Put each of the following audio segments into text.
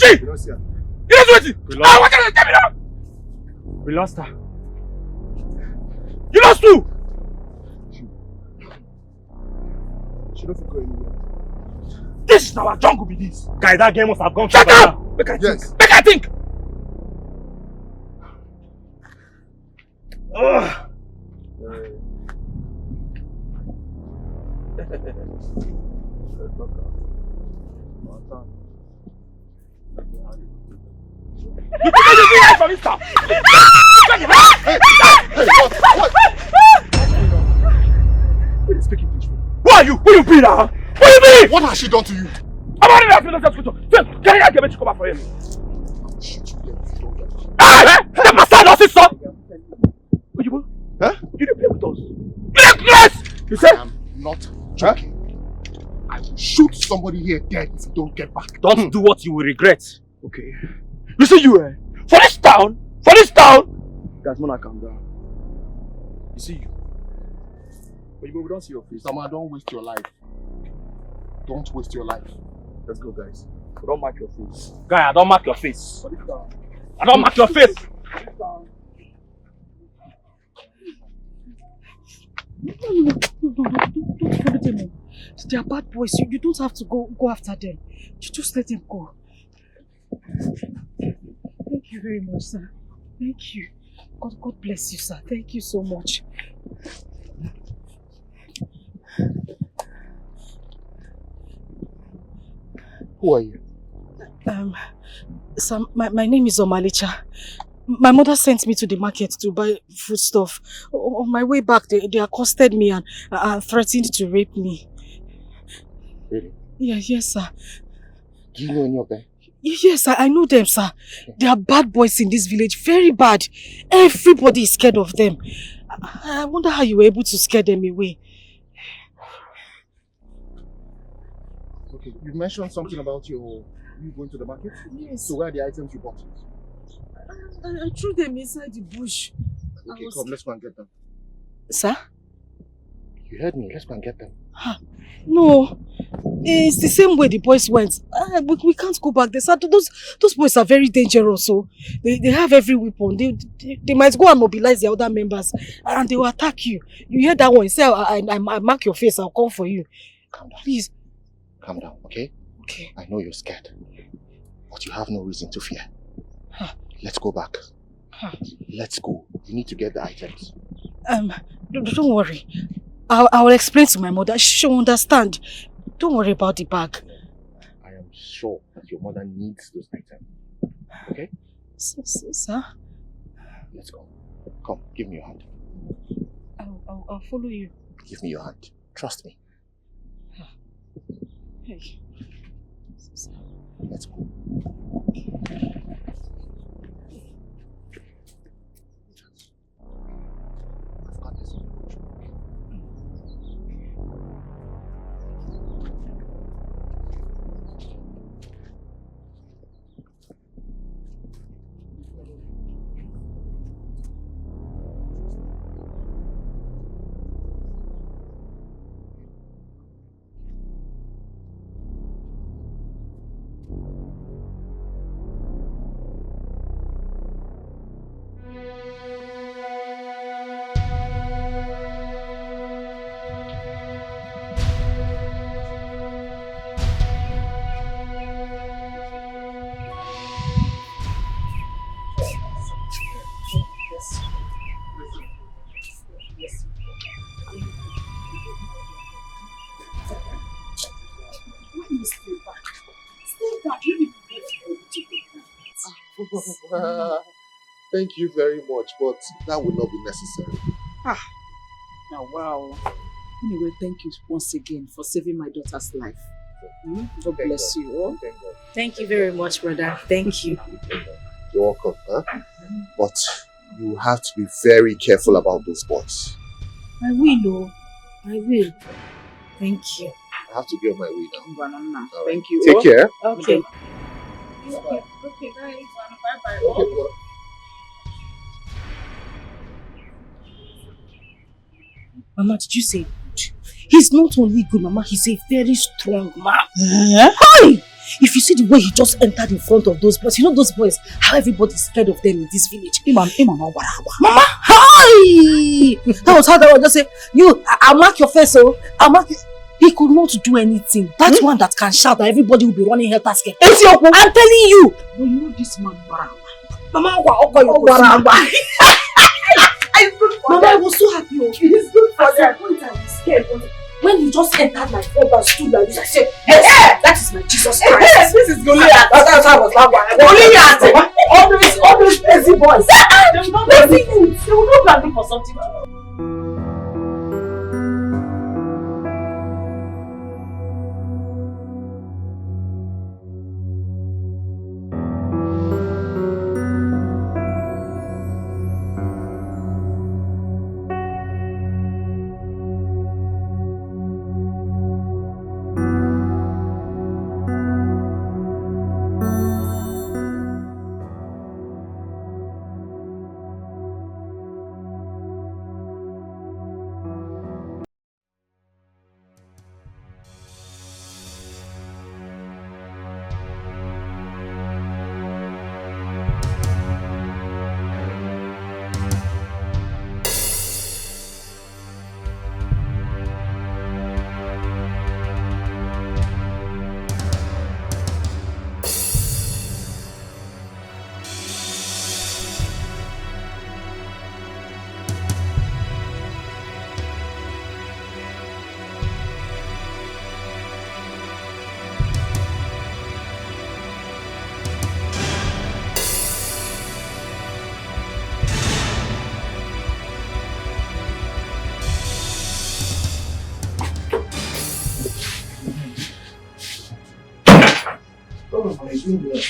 She! We don't see her. You don't do it! What can you tell me now? We lost her. You lost who? She don't go anywhere. This is our jungle be this. Guy, that game must have gone. Shut up! Make I think. Make I think! Ugh. You think you do from this stuff? Who is speaking English? Who are you? Who you be now? Who you be? What has she done to you? I'm already asking myself question. Can you get me to come back for him? I'll shoot you there if you don't get it. Ah! The master does it, son! Huh? You didn't play with us. Yes! You said? I'm not joking. I will shoot somebody here dead if you don't get back. Don't do what you will regret. Okay. You see you, for this town, guys, Mona, calm down. You see you. But we don't see your face. Sama, don't waste your life. Don't waste your life. Let's go, guys. But don't mark your face. Guy, I don't mark your face. For this town. I don't mark your face. No, don't follow them. They are bad boys. You don't have to go after them. You just let them go. Thank you very much, sir. Thank you. God bless you, sir. Thank you so much. Who are you? Sir, my name is Omalicha. My mother sent me to the market to buy foodstuff. On my way back, they accosted me and threatened to rape me. Really? Yes, sir. Do you know any of them? Yes, I know them, sir. They are bad boys in this village. Very bad. Everybody is scared of them. I wonder how you were able to scare them away. Okay, you mentioned something about you going to the market? Yes. So where are the items you bought? I threw them inside the bush. Okay, come, let's go and get them. Sir? You heard me, let's go and get them. No, it's the same way the boys went. We can't go back there, sir. Those boys are very dangerous, so they have every weapon. They might go and mobilize the other members and they will attack you. You hear that one? Say, I mark your face, I'll come for you. Calm down. Please. Calm down, okay? Okay. I know you're scared, but you have no reason to fear. Let's go back. Let's go. You need to get the items. Don't worry. I will explain to my mother. She'll understand. Don't worry about the bag. I am sure that your mother needs those items. Okay? Sir? Let's go. Come, give me your hand. I'll follow you. Give me your hand. Trust me. Hey. Let's go. I've got this. Thank you very much, but that would not be necessary. Now, wow. Anyway, thank you once again for saving my daughter's life. God bless you. Oh? Thank you very much, brother. Thank you. You're welcome, huh? But you have to be very careful about those boys. I will, I will. Thank you. I have to be on my way now. Right. Thank you. Take care. Okay. Okay, guys. Bye-bye. Okay, Mama, did you say good? He's not only good, Mama. He's a very strong man. Hi! If you see the way he just entered in front of those boys, you know those boys, how everybody's scared of them in this village. Mama, hi! That was how that one just say, I'll mark your face, oh. I'll mark you. He could not do anything. That's one that can shout and everybody will be running helter-skelter. I'm telling you. But you know this man, Barama. Mama, I was so happy. It is good for them. At some point I was scared. When he just entered my front and stood like this, I said, hey, that is my Jesus Christ. This is Goliath. That's how I was laughing. Goliath. All those lazy boys. They will not blame you. They will not blame me for something.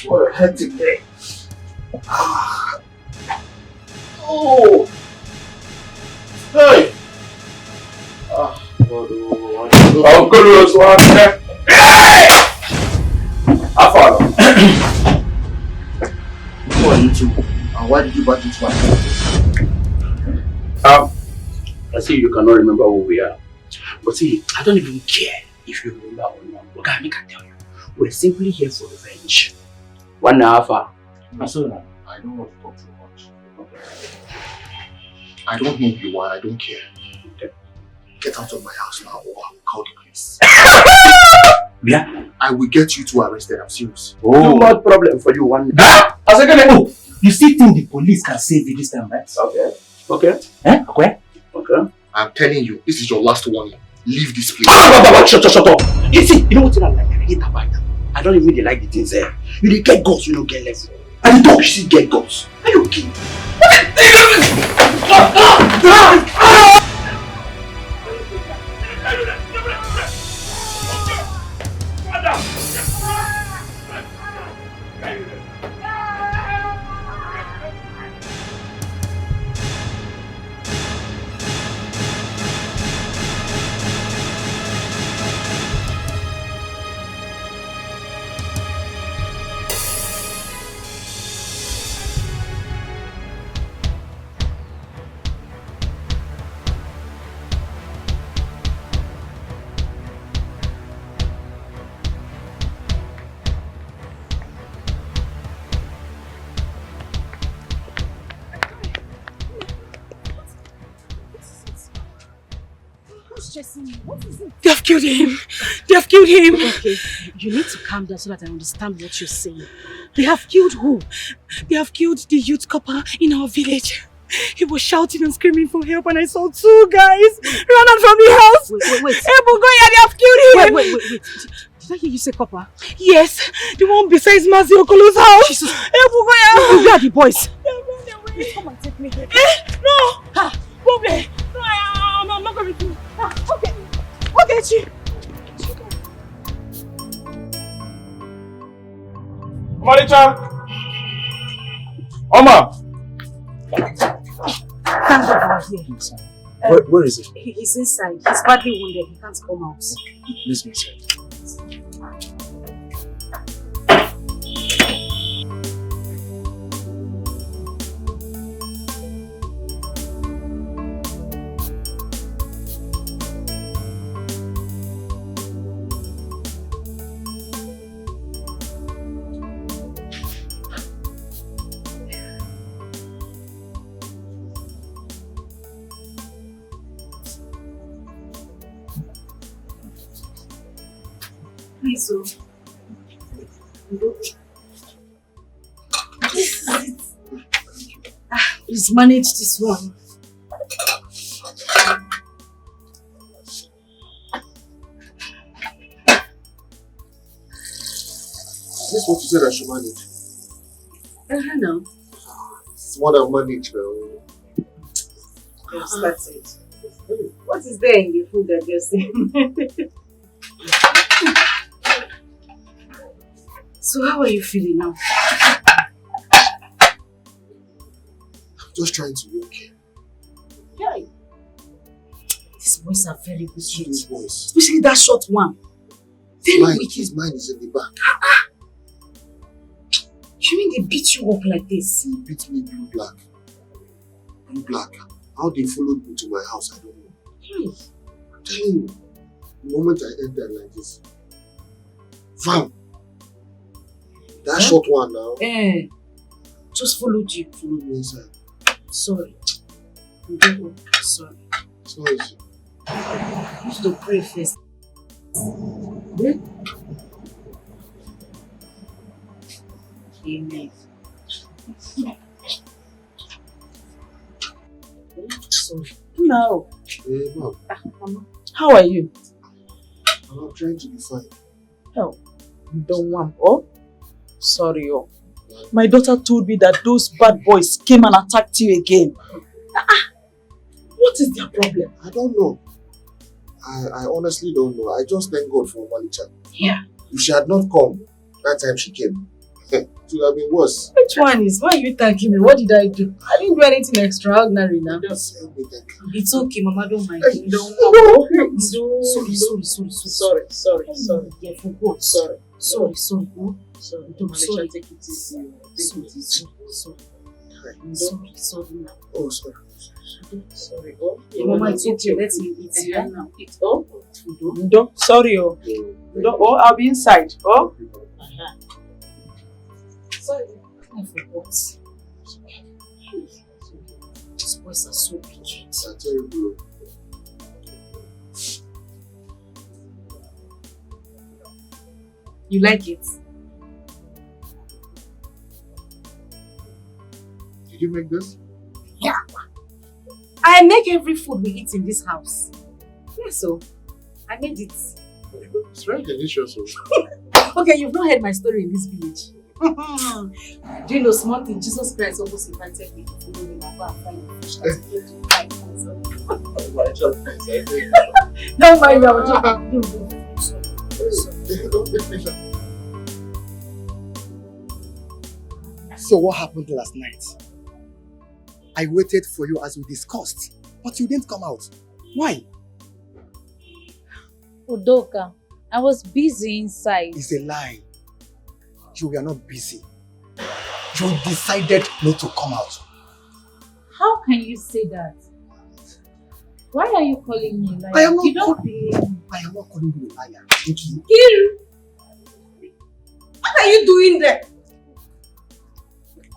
What a hectic day. Oh! Hey! I'm good as one. Hey! Who are you two? And why did you barge into my house? I see you cannot remember who we are. But see, I don't even care if you remember or not. Look, I can tell you. We're simply here for revenge. 1 hour. I don't want to talk too much. Okay. I don't know who you are. I don't care. Okay. Get out of my house now or I will call the police. Yeah. I will get you two arrested. I'm serious. No more problem for you one. You still think the police can save you this time, right? Okay. Okay. Okay. Okay. I'm telling you, this is your last warning. Leave this place. Shut up. You see, you know what I like? I hate about you. I don't even really like the things there. You get guts, you don't get left. And the dog, you still get guts. Are you okay? They have killed him. They have killed him. Okay, you need to calm down so that I understand what you're saying. They have killed who? They have killed the youth copper in our village. He was shouting and screaming for help and I saw 2 guys run out from the house. Wait. Ebugoya, they have killed him. Wait. Did I hear you say copper? Yes, the one besides Mazi Okolo's house. Jesus. Ebugoya. Where are the boys? They ran away. Please come and take me. No. Bobe. No, I'm not going to. Okay. Okay, Chi. Maricha! Oma! Thank God you are here. Where is he? He's inside. He's badly wounded. He can't come out. Please go inside. Please, oh. This is it. Please manage this one. This is what you said I should manage. No. It's what I manage now. Yes, that's it. What is there in the food that you're saying? So how are you feeling now? I'm just trying to be okay. Yeah. These boys are very wicked. These boys. Especially that short one. Very wicked. His mind is in the back. You mean they beat you up like this? He beat me blue black. Blue black. How they followed me to my house, I don't know. I'm telling you, the moment I entered like this, fam, that short one now. Just followed you. Followed me inside. Sorry. Sorry. It's not easy. You used to pray first. Amen. Sorry. No. Hey, mom. Mama. How are you? I'm trying to be fine. Oh, you don't want. Oh, sorry. Oh, my daughter told me that those bad boys came and attacked you again. What is their problem? I don't know. I honestly don't know. I just thank God for Malicha. Yeah. If she had not come, that time she came, it would have been worse. Which one is? Why are you thanking me? What did I do? I didn't do anything extraordinary now. Just help me thank you. It's okay, Mama. Don't mind. Hey, Don't. Sorry. Yeah, for God. Sorry. Oh. Sorry. Don't. Sorry. Take it easy. Sorry now. Oh, sorry. Sorry. Oh, Mama, it's okay. Let's eat here now. Eat. Oh, no. Sorry. Oh, no. Oh, I'll be inside. Oh. Sorry. I forgot. These boys are so wicked. I tell you, bro. You like it? Did you make this? Yeah. I make every food we eat in this house. Yeah, so I made it. It's very delicious. Okay, you've not heard my story in this village. Do you know small thing? Jesus Christ almost invited me to follow him and go and find the fish that he to fight. Don't mind me, I will just So what happened last night? I waited for you as we discussed, but you didn't come out. Why? Udoka, I was busy inside. It's a lie. You were not busy. You decided not to come out. How can you say that? Why are you calling me liar? I am not you don't believe me. I am not calling you a liar. Thank you. Kiru! What are you doing there?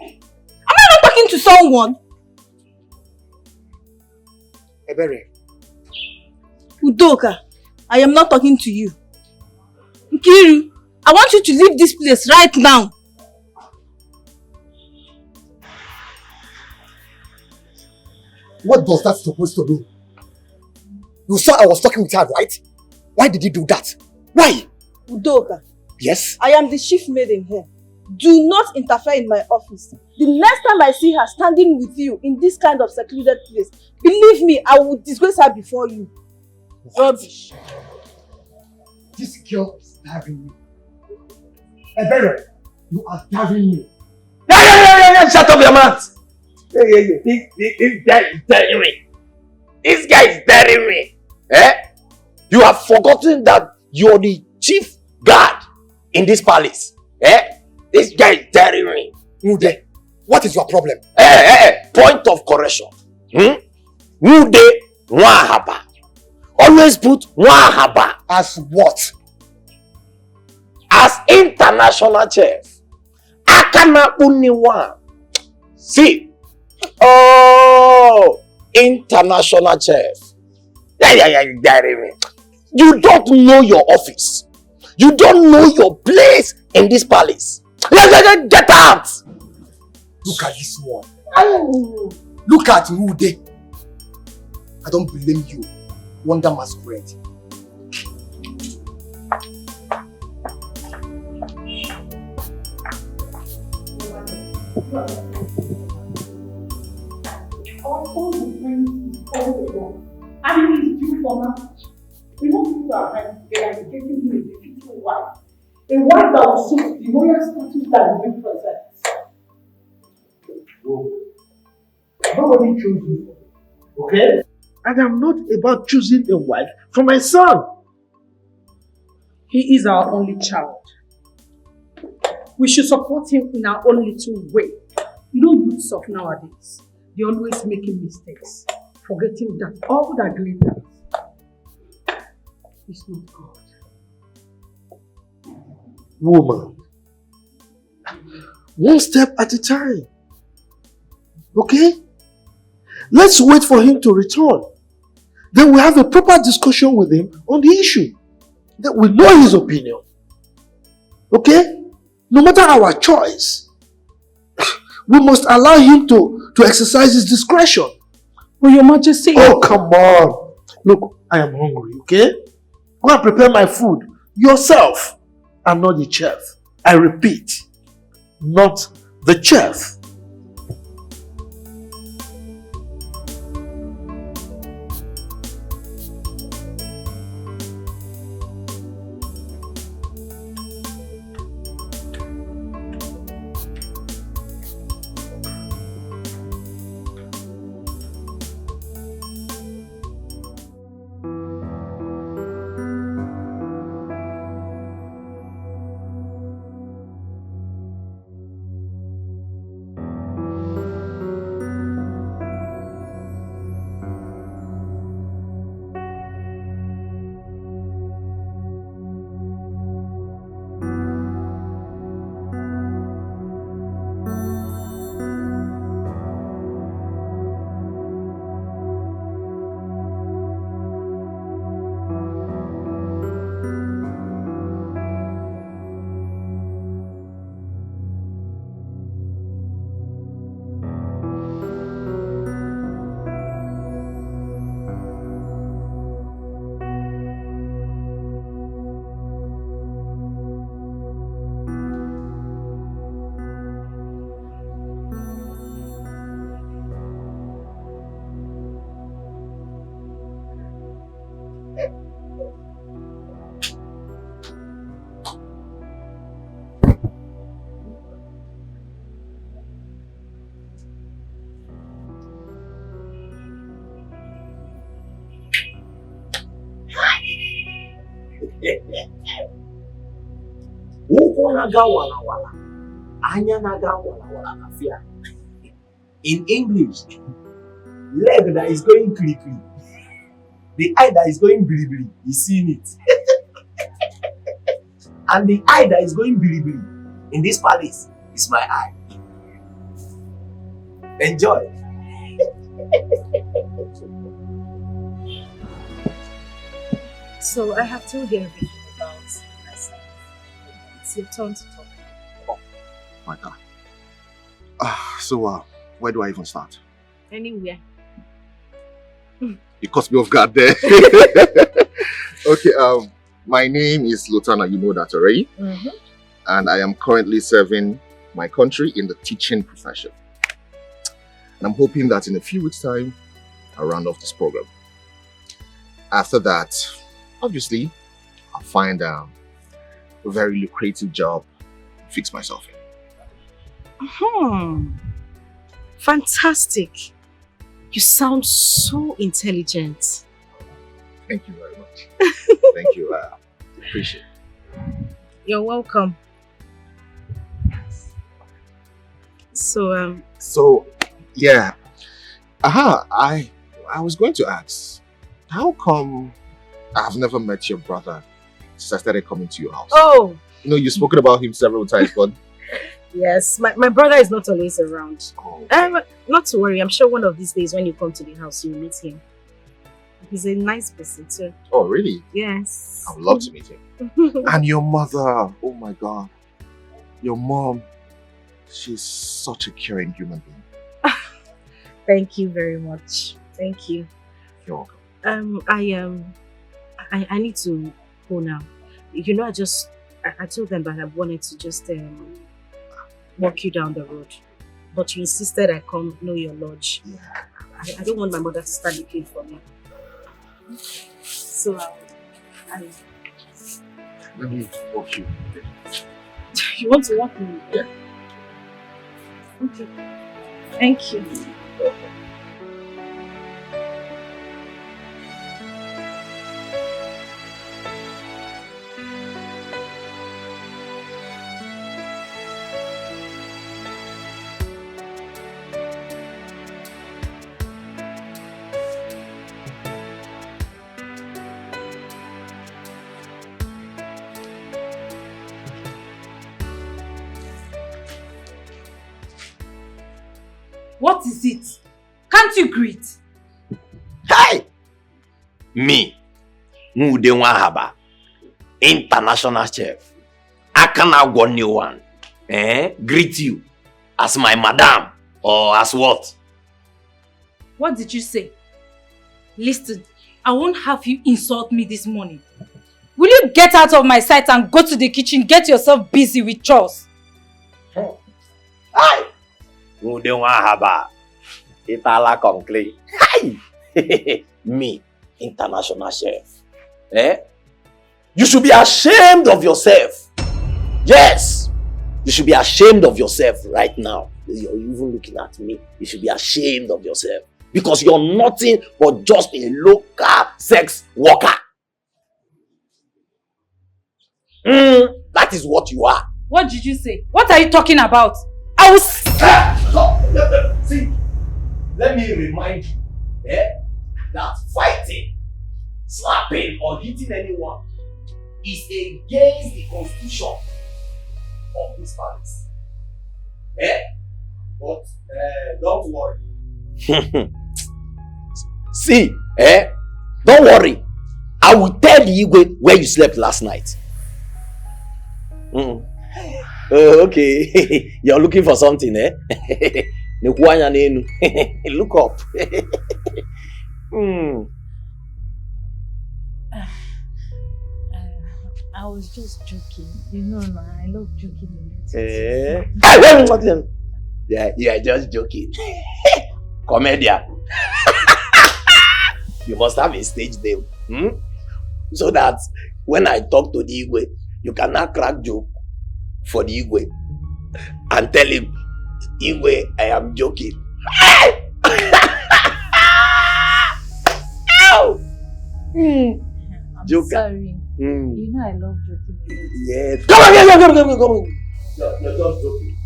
Am I not talking to someone? Ebere. Udoka, I am not talking to you. Kiru, I want you to leave this place right now. What does that supposed to mean? You saw I was talking with her, right? Why did you do that? Why? Udoka, Yes? I am the chief maiden here. Do not interfere in my office. The next time I see her standing with you in this kind of secluded place, believe me, I will disgrace her before you. Rubbish. This girl is daring me. Ebere, you are daring me. Yeah, shut up your mouth. This guy is daring me. This guy is daring me. You have forgotten that you're the chief guard in this palace. This guy is daring me. Ude, what is your problem? Point of correction. Ude Nwahaba. Always put Nwahaba. As what? As international chef. Akana Uniwa. See. Oh, international chef. Yeah, daring me. You don't know your office. You don't know your place in this palace. Get out! Look at this one. Look at Rude. I don't blame you. Wonder masquerade. And he is due for marriage. We must put our hands together and getting him a beautiful wife. A wife that will suit the royal status that we present. Nobody chose you. Okay? And I'm not about choosing a wife for my son. He is our only child. We should support him in our own little way. You know, youths of nowadays, they're always making mistakes, forgetting that all that glitters is not God. Woman, one step at a time. Okay? Let's wait for him to return. Then we'll have a proper discussion with him on the issue. Then we'll know his opinion. Okay? No matter our choice, we must allow him to exercise his discretion. Well, Your Majesty. Oh, come on. Look, I am hungry, okay? Go and prepare my food yourself. I'm not the chef. I repeat, not the chef. In English, leg that is going quickly, the eye that is going bilibili is seeing it. And the eye that is going bilibili in this palace is my eye. Enjoy. So I have told you everything about myself. It's your turn to talk. Oh, my God. Where do I even start? Anywhere. You caught me off guard there. Okay, my name is Lutana, you know that already. And I am currently serving my country in the teaching profession. And I'm hoping that in a few weeks' time, I'll round off this program. After that, obviously, I'll find a very lucrative job to fix myself in. Fantastic. You sound so intelligent. Thank you very much. Thank you. Appreciate it. You're welcome. So, yeah. I was going to ask, how come I've never met your brother since I started coming to your house? Oh! You know, you've spoken about him several times, but... Yes, my brother is not always around. Oh, okay. Not to worry, I'm sure one of these days when you come to the house, you'll meet him. He's a nice person too. Oh, really? Yes. I would love to meet him. And your mother, oh my God. Your mom, she's such a caring human being. Thank you very much. Thank you. You're welcome. I need to go now. You know, I told them that I wanted to just walk you down the road. But you insisted I come know your lodge. Yeah. I don't want my mother to start looking for me. So Let me walk you. you want to walk me? Yeah. Okay. Thank you. What is it? Can't you greet? Hi! Me, Mude Wahaba, international chef. I cannot go new one. Greet you as my madam or as what? What did you say? Listen, I won't have you insult me this morning. Will you get out of my sight and go to the kitchen, get yourself busy with chores? Hi! Mude Wahaba, Itala Conclave. Hi! Me, international chef. You should be ashamed of yourself. Yes! You should be ashamed of yourself right now. You're even looking at me. You should be ashamed of yourself. Because you're nothing but just a local sex worker. That is what you are. What did you say? What are you talking about? I will... See, let me remind you that fighting, slapping or hitting anyone is against the constitution of this palace. But don't worry. See, don't worry. I will tell the Igwe where you slept last night. Okay. You're looking for something, Look up. I was just joking. You know, I love joking a lot. Yeah, you are just joking. Comedian. You must have a stage name. So that when I talk to the Igwe, you cannot crack joke for the Igwe and tell him, Igwe, I am joking. I'm Joker. sorry. You know I love joking a lot. Yes. Come on. You're just joking.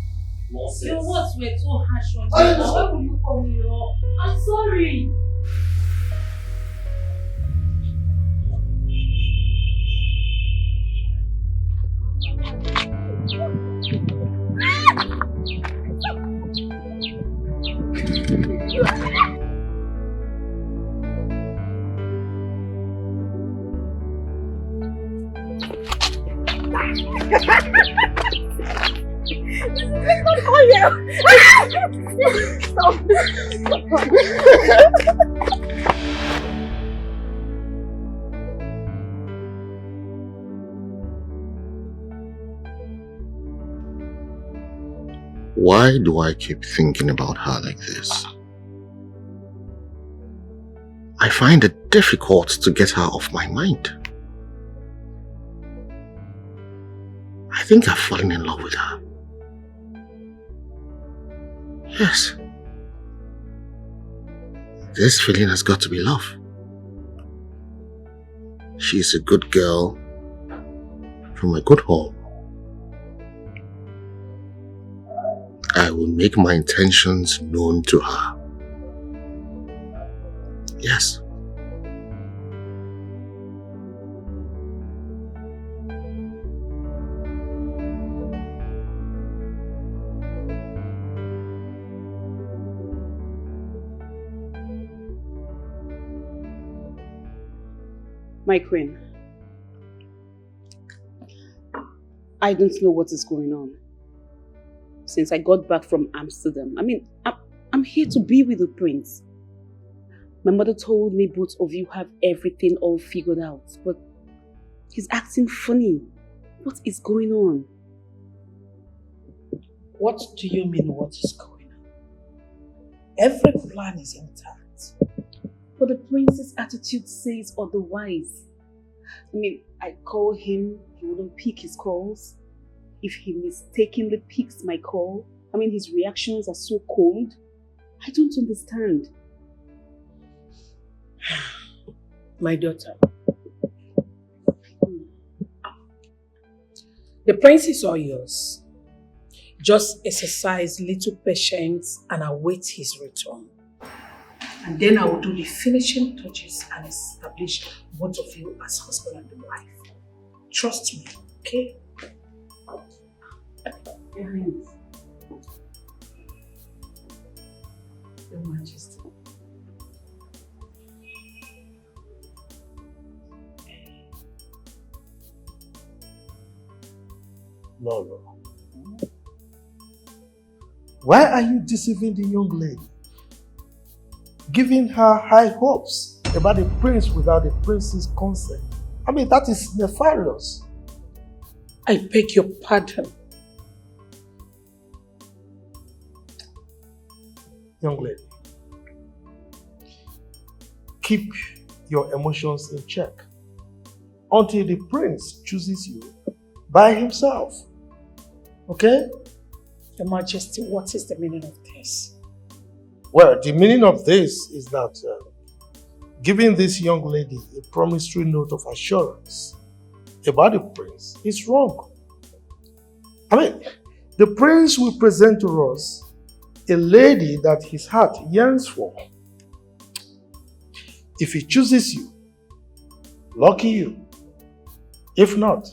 Your words were too harsh on me. Now why will you call me up? I'm sorry. Why do I keep thinking about her like this? I find it difficult to get her off my mind. I think I've fallen in love with her. Yes. This feeling has got to be love. She's a good girl from a good home. I will make my intentions known to her. Yes. My queen, I don't know what is going on. Since I got back from Amsterdam, I'm here to be with the prince. My mother told me both of you have everything all figured out, but he's acting funny. What is going on? What do you mean what is going on? Every plan is intact. But the prince's attitude says otherwise. I call him, he wouldn't pick his calls. If he mistakenly picks my call, his reactions are so cold. I don't understand. My daughter. The prince is all yours. Just exercise little patience and await his return. And then I will do the finishing touches and establish both of you as husband and wife. Trust me, okay? Your Highness. Your Majesty. No. Why are you deceiving the young lady? Giving her high hopes about the prince without the prince's consent. That is nefarious. I beg your pardon. Young lady, keep your emotions in check until the prince chooses you by himself. Okay? Your Majesty, what is the meaning of this? Well, the meaning of this is that giving this young lady a promissory note of assurance about the prince is wrong. The prince will present to us a lady that his heart yearns for. If he chooses you, lucky you. If not,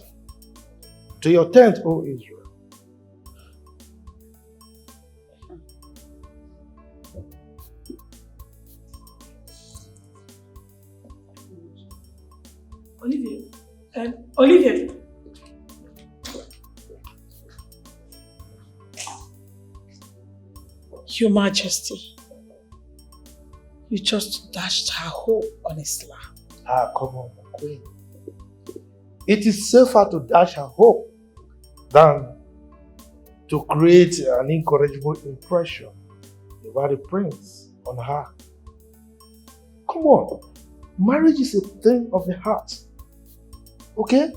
to your tent, O Israel. Olivia. Your Majesty, you just dashed her hope on Islam. Come on, my queen. It is safer to dash her hope than to create an incorrigible impression about the prince on her. Come on. Marriage is a thing of the heart. Okay?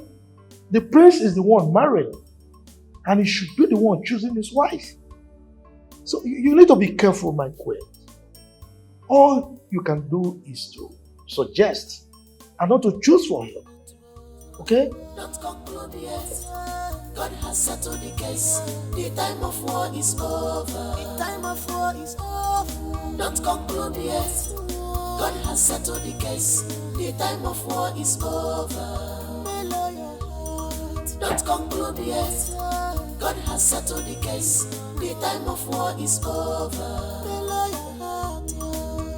The prince is the one marrying, and he should be the one choosing his wife. So you need to be careful, my queen. All you can do is to suggest and not to choose for him. Okay? Don't conclude yet. God has settled the case. The time of war is over. The time of war is over. Don't conclude yet. God has settled the case. The time of war is over. Don't conclude yet. God has settled the case. The time of war is over.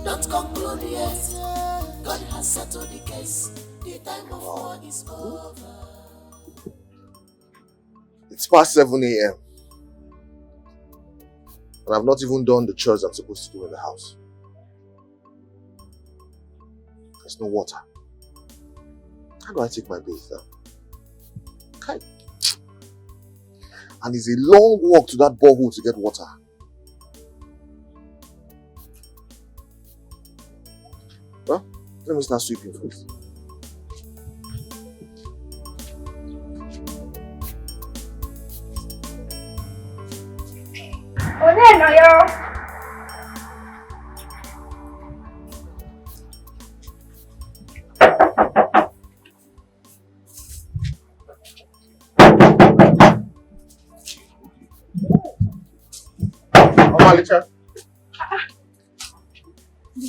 Don't conclude yet. God has settled the case. The time of war is over. It's past 7 a.m. and I've not even done the chores I'm supposed to do in the house. There's no water. How do I take my bath now? Okay. And it's a long walk to that borehole to get water. Well, let me start sweeping first.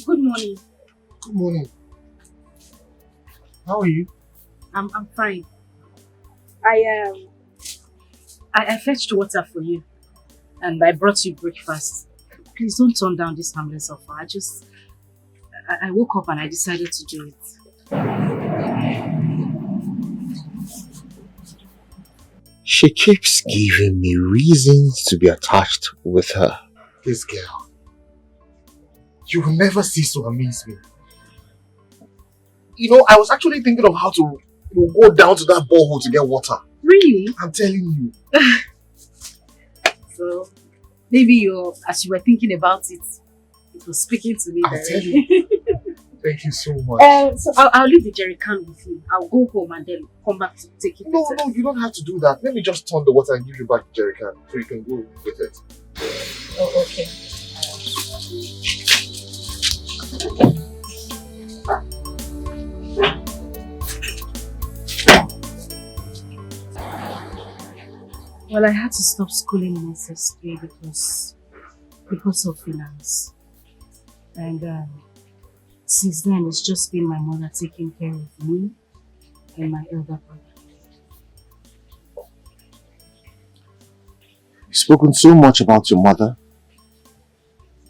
Good morning. Good morning. How are you? I'm fine. I fetched water for you, and I brought you breakfast. Please don't turn down this harmless offer. I woke up and I decided to do it. She keeps giving me reasons to be attached with her. This girl. You will never cease to amaze me. You know, I was actually thinking of how to go down to that borehole to get water. Really? I'm telling you. So, maybe as you were thinking about it, it was speaking to me. I'll tell you. Thank you so much. So I'll leave the jerry can with you. I'll go home and then come back to take it. No, you don't have to do that. Let me just turn the water and give you back the jerry can so you can go with it. Oh, okay. Well, I had to stop schooling in SSK because of finance. And since then, it's just been my mother taking care of me and my elder brother. You've spoken so much about your mother,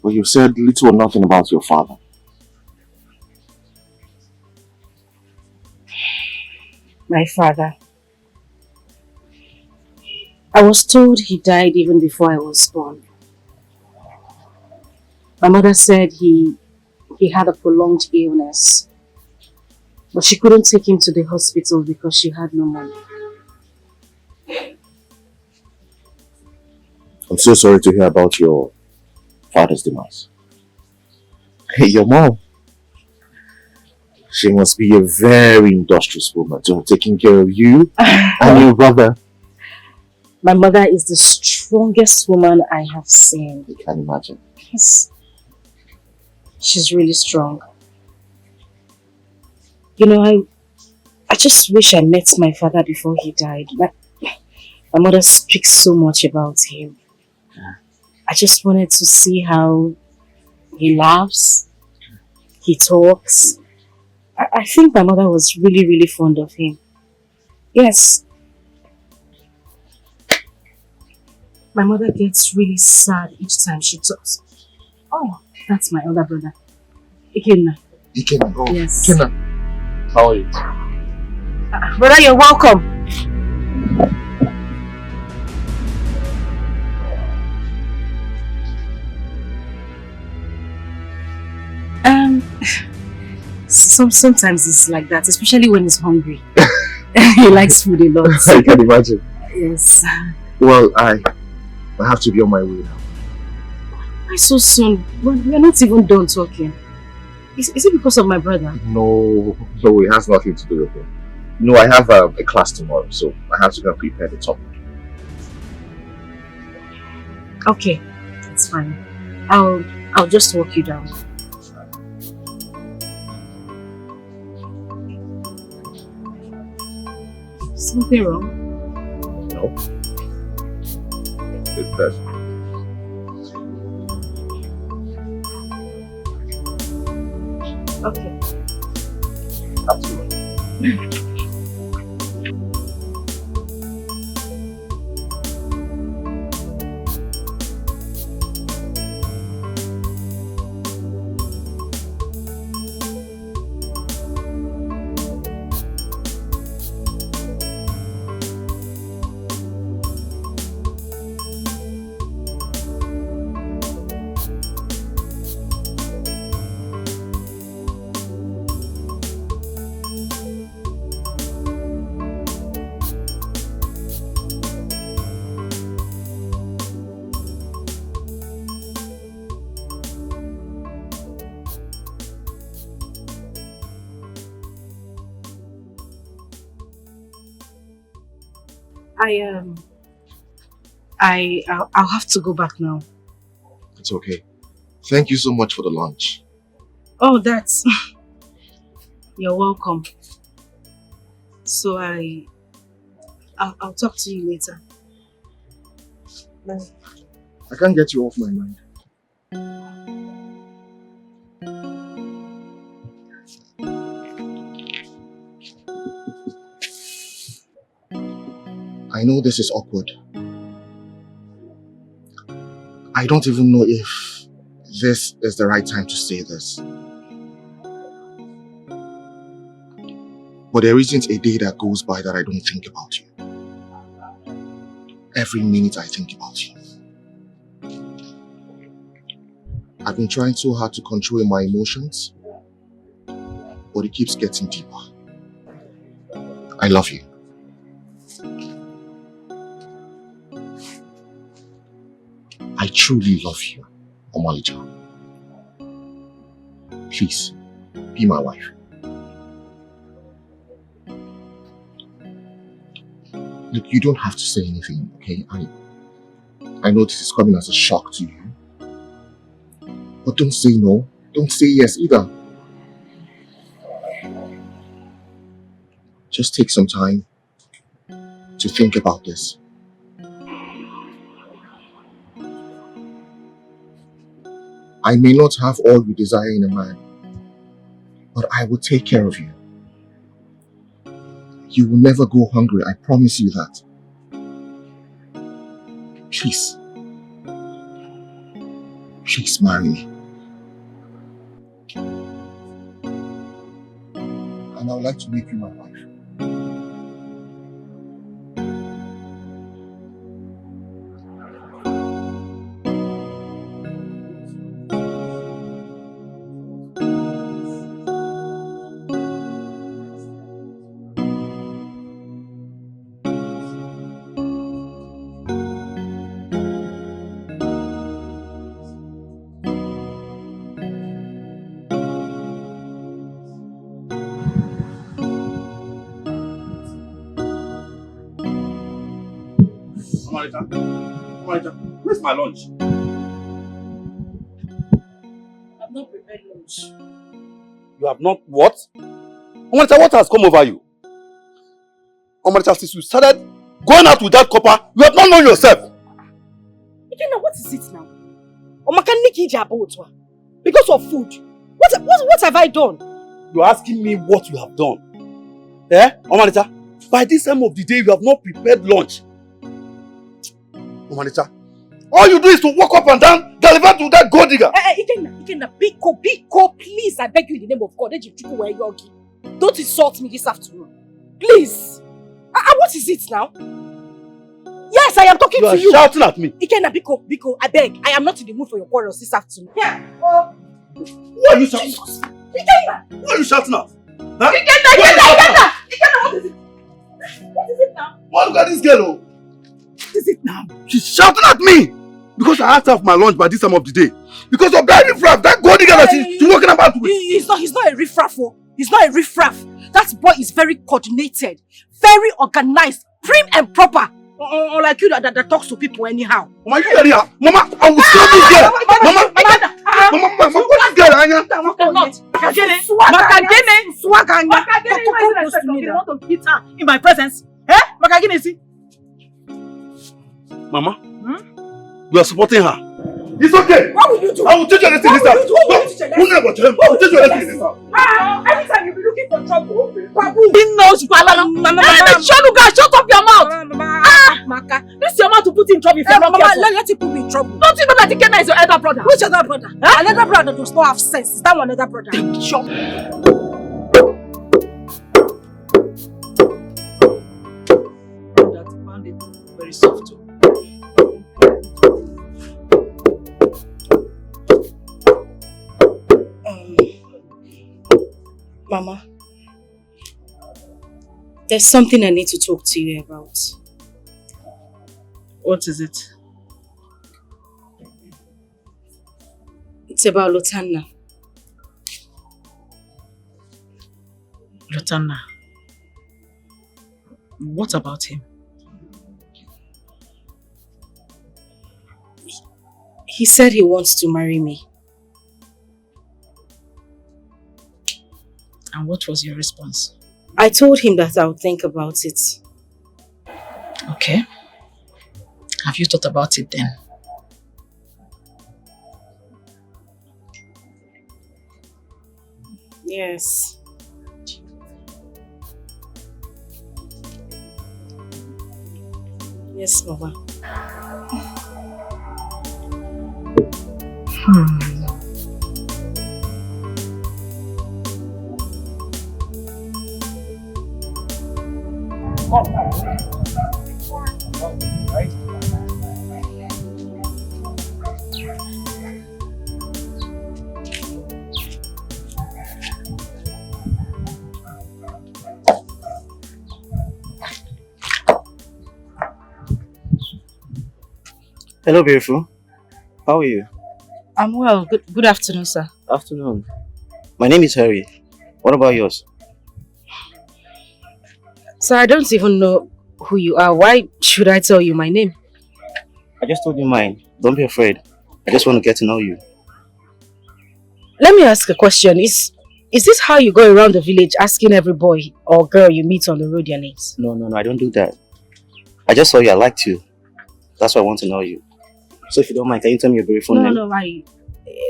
but you've said little or nothing about your father. My father. I was told he died even before I was born. My mother said he had a prolonged illness, but she couldn't take him to the hospital because she had no money. I'm so sorry to hear about your father's demise. Hey, your mom. She must be a very industrious woman to have taken care of you and your brother. My mother is the strongest woman I have seen. You can imagine. Yes. She's really strong. You know, I just wish I met my father before he died. My mother speaks so much about him. I just wanted to see how he laughs, he talks. I think my mother was really, really fond of him. Yes. My mother gets really sad each time she talks. Oh, that's my older brother. Ikenna. Ikenna? Oh, yes. Ikenna. How are you? Brother, you're welcome. Sometimes it's like that, especially when he's hungry. He likes food a lot. I can imagine. Yes. Well, I have to be on my way now. Why so soon? We're not even done talking. Is it because of my brother? No, it has nothing to do with him. No, I have a class tomorrow, so I have to go and prepare the topic. Okay, that's fine. I'll just walk you down. Something wrong? No. It's best. Okay. Absolutely. I'll have to go back now. It's okay. Thank you so much for the lunch. Oh, that's... You're welcome. So I'll talk to you later. Bye. I can't get you off my mind. I know this is awkward. I don't even know if this is the right time to say this. But there isn't a day that goes by that I don't think about you. Every minute I think about you. I've been trying so hard to control my emotions, but it keeps getting deeper. I love you. I truly love you, Omalija. Please, be my wife. Look, you don't have to say anything, okay? I know this is coming as a shock to you. But don't say no. Don't say yes either. Just take some time to think about this. I may not have all you desire in a man, but I will take care of you. You will never go hungry, I promise you that. Please. Please marry me. And I would like to make you my wife. Where's my lunch? I've not prepared lunch. You have not what? Omarita, what has come over you? Omarita, since you started going out with that copper, you have not known yourself. You know what is it now? Because of food. What have I done? You're asking me what you have done. Eh? Omarita, by this time of the day, you have not prepared lunch. Omarita, all you do is to walk up and down, deliver to that gold digger. Ikenna, Biko, please, I beg you in the name of God, don't insult me this afternoon. Please. What is it now? Yes, I am talking to you. You are shouting at me. Ikenna, Biko, I beg. I am not in the mood for your quarrels this afternoon. Yeah. Who are you shouting at? Ikenna! Who are you shouting at? Huh? Ikenna, what is it? What is it now? Well, look at this girl, oh. What is it now? She's shouting at me because I asked her for my lunch by this time of the day. Because of that riffraff, that gold digger that she's walking about with. He's not a riffraff, oh. He's not a riffraff. That boy is very coordinated, very organized, prim and proper. Like you that talks to people anyhow. Mama, you hear her? Mama, I will kill this girl. Mama, what is girl, Anya? You want to hit her in my presence? Eh? Mama, you are supporting her. It's okay. What will you do? I will teach you a lesson this time. Who never tell him? I will teach you a lesson this time. Anytime you be looking for trouble, Babu. He knows shut up your mouth. This is your mouth to put in trouble if you're not careful. Let him put me in trouble. Don't you know that Ikenna is your elder brother? Which other brother? Another brother does not have sense. Is that one other brother? Sure. That found it very soft too. Mama, there's something I need to talk to you about. What is it? It's about Lotanna. Lotanna. What about him? He said he wants to marry me. And what was your response? I told him that I would think about it. Okay. Have you thought about it then? Yes. Yes, Mama. Right? Hello, beautiful. How are you? I'm well. Good afternoon, sir. Afternoon. My name is Harry. What about yours? Sir, I don't even know who you are. Why should I tell you my name? I just told you mine. Don't be afraid. I just want to get to know you. Let me ask a question. Is this how you go around the village asking every boy or girl you meet on the road your names? No, I don't do that. I just saw you. I liked you. That's why I want to know you. So if you don't mind, can you tell me your beautiful name? No,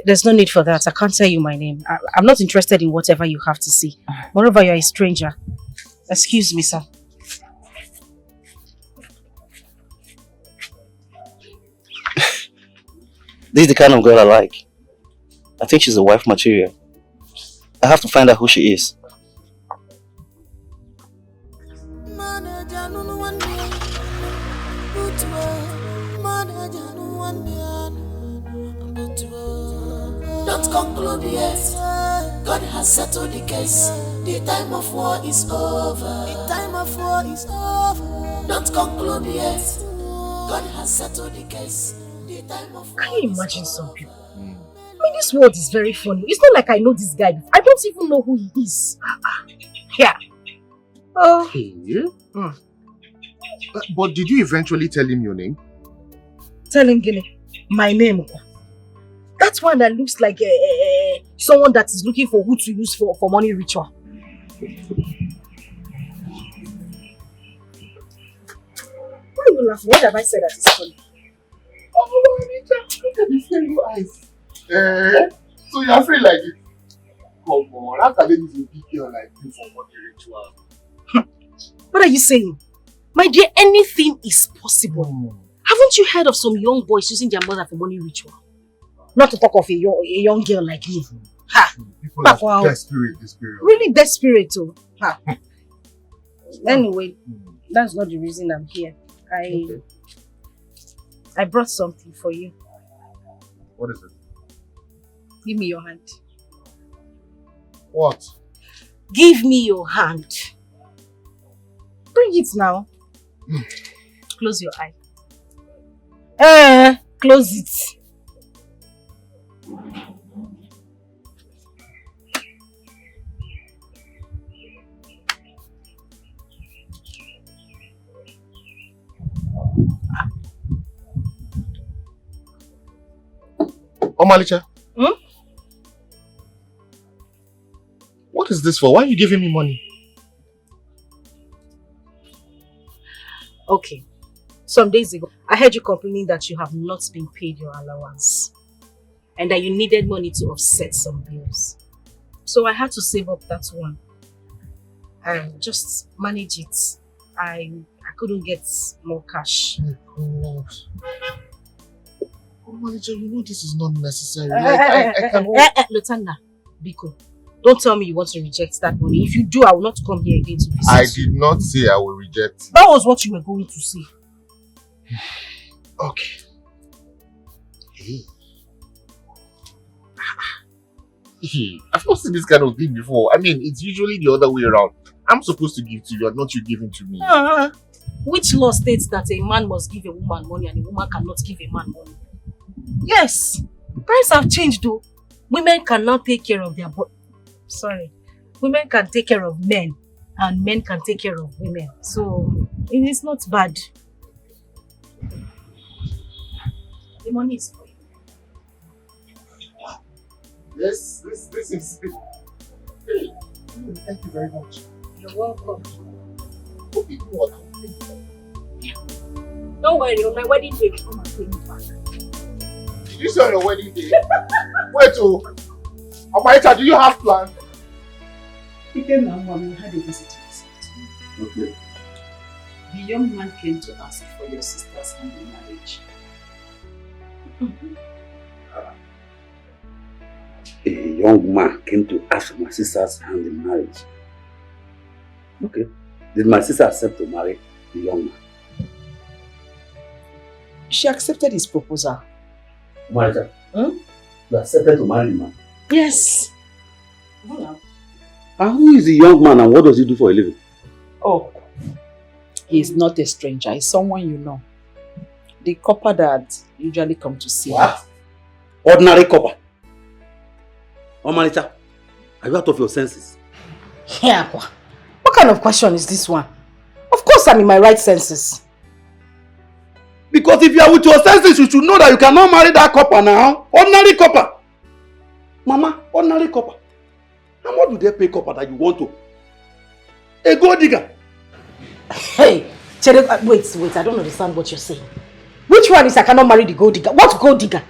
there's no need for that. I can't tell you my name. I'm not interested in whatever you have to say. Moreover, you're a stranger. Excuse me, sir. This is the kind of girl I like. I think she's a wife material. I have to find out who she is. Don't conclude yet. God has settled the case. The time of war is over. The time of war is over. Don't conclude yet. God has settled the case. The time of war. Can you imagine some people? I mean, this world is very funny. It's not like I know this guy. I don't even know who he is. Yeah. Oh. Hey. But did you eventually tell him your name? Tell him, Gini, my name. That's one that looks like someone that is looking for who to use for money ritual. Why are you laughing? What have I said that is funny? Oh, Anita, look at the yellow eyes. So you're afraid like it? Come on, how can they use a big girl like you for money ritual? What are you saying? My dear, anything is possible. Haven't you heard of some young boys using their mother for money ritual? Not to talk of a young girl like me. Ha! People are desperate this period. Really desperate too. Ha! Anyway, that's not the reason I'm here. I brought something for you. What is it? Give me your hand. What? Give me your hand. Bring it now. Close your eye. Close it. Omalicha. What is this for? Why are you giving me money? Okay. Some days ago, I heard you complaining that you have not been paid your allowance and that you needed money to offset some bills. So I had to save up that one and just manage it. I couldn't get more cash. Oh God. Omalicha, you know this is not necessary. I can... Lutanda, Biko, don't tell me you want to reject that money. If you do, I will not come here again to visit. I did not say I will reject. That was what you were going to say. Okay. I've not seen this kind of thing before. I mean, it's usually the other way around. I'm supposed to give to you and not you giving to me. Which law states that a man must give a woman money and a woman cannot give a man money? Yes. Times have changed though. Women cannot take care of their women can take care of men and men can take care of women. So it is not bad. The money is for you. Yes, this is... Thank you very much. You're welcome. Okay, what? Don't worry, on my wedding day, come and pay me back. Did you say on your wedding day? Wait, Omaita, do you have plans? He came now, Mom, we had a visitor. Okay. The young man came to ask for your sister's hand in marriage. A young man came to ask for my sister's hand in marriage. Okay. Did my sister accept to marry the young man? She accepted his proposal. Marita, you accepted to marry the man? Yes. And who is the young man and what does he do for a living? Oh, he is not a stranger. He's someone you know. The copper that usually come to see. What? Ordinary copper? Oh, Marita, are you out of your senses? Yeah, what kind of question is this one? Of course I'm in my right senses. Because if you are with your senses, you should know that you cannot marry that copper now. Ordinary copper. Mama, ordinary copper. How much do they pay copper that you want to? A gold digger. Hey, Chere, wait, I don't understand what you're saying. Which one is I cannot marry the gold digger? What gold digger?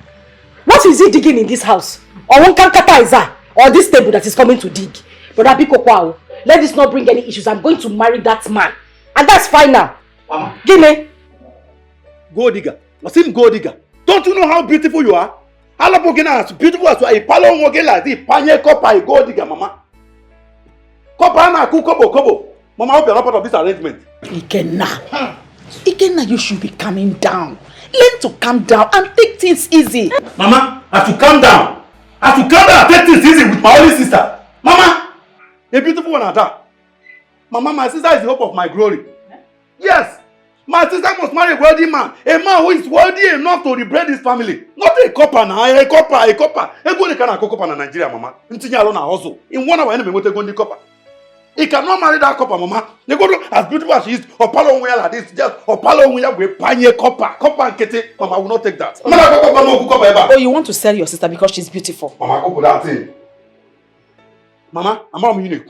What is he digging in this house? Or one kankata is that? Or this table that is coming to dig? Brother Biko Kwao, let this not bring any issues. I'm going to marry that man. And that's fine now. Mama. Gimme. Gold digger. What's him gold digger? Don't you know how beautiful you are? Alapogena as beautiful as you are. A palon mogela, the panye copper, a gold digger, mama. Copper na ku kobo. Mama, I hope you're not part of this arrangement. Ikenna, you should be calming down. Learn to calm down and take things easy. Mama, I have to calm down. I have to calm down and take things easy with my only sister. Mama, a beautiful one at that. Mama, my sister is the hope of my glory. Yes, my sister must marry a wealthy man. A man who is wealthy enough to rebrand his family. Not a copper now, a copper. A go de kana copper na Nigeria, mama. Ntinya alone na hustle. In one hour, enemy mote go the copper. He cannot marry that copper, mama. They go to as beautiful as she is. Opalo unwe like this, just opalo unwe with panye copper. Copper and kete, mama will not take that. Oh, you want to sell your sister because she's beautiful? Mama, go put that thing. Mama, I'm not unique.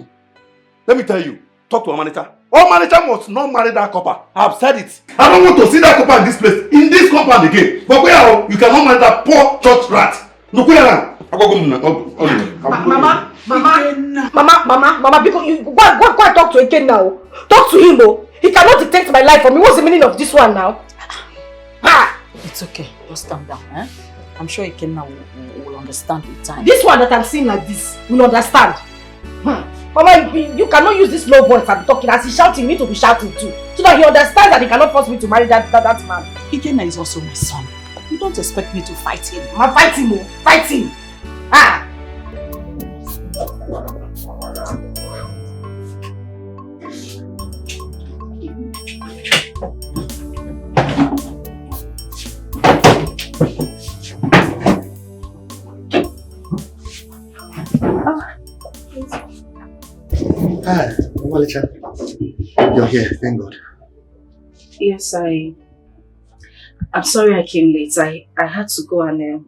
Let me tell you, talk to a manager. All manager must not marry that copper. I've said it. I don't want to see that copper in this place, in this compound again. But where you cannot marry that poor church rat. Look where I am. Mama, because you go talk to Eken now. Talk to him, though. He cannot dictate my life for me. What's the meaning of this one now? It's okay. Just calm down, eh? I'm sure Ikenna will understand with time. This one that I'm seeing like this will understand. Mama, you cannot use this low voice and talking. As he's shouting, you need to be shouting too. So that he understands that he cannot force me to marry that man. Ikenna is also my son. You don't expect me to fight him. Mama, fight him, oh. Fight him. Ah! Hi, Malicha. You're here, thank God. Yes, I'm sorry I came late. I had to go and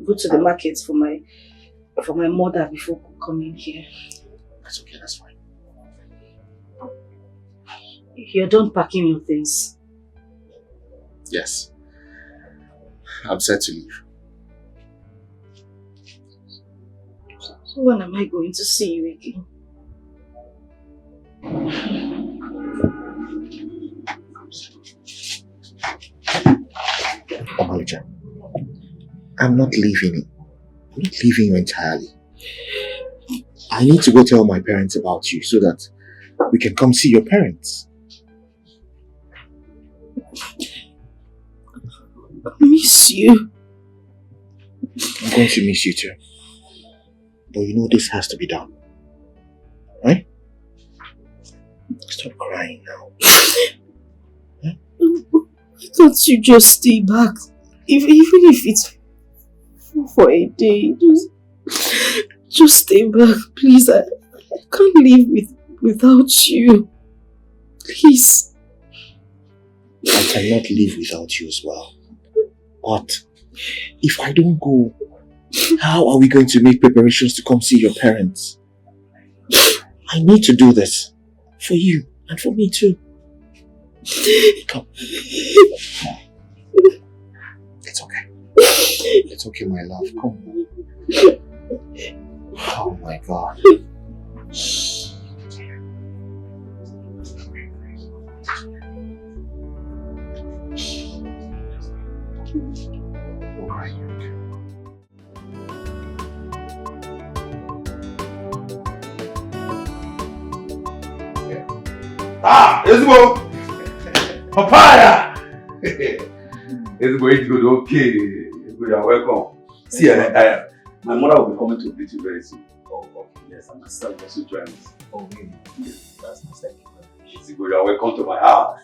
go to the market for my mother before coming here. That's okay, that's fine. You're done packing your things? Yes. I'm set to leave. So when am I going to see you again? Malicha, I'm not leaving. I'm not leaving you entirely. I need to go tell my parents about you so that we can come see your parents. I miss you. I'm going to miss you too. But you know this has to be done. Right? Stop crying now. Why can't you just stay back? Even if it's for a day, just stay back, please. I can't live without you. Please. I cannot live without you as well. But if I don't go, how are we going to make preparations to come see your parents? I need to do this for you and for me too. Come. It's okay. It's okay, my love. Come. Oh my God. Ah, Ezbo! Papaya! Ezbo, it's good, okay. Ezbo, you are welcome. See, my mother will be coming to visit you very soon. Oh, okay. Yes, and my sister will also join us. Oh, really? Yes. That's nice. Thank you. Ezbo, you are welcome to my house.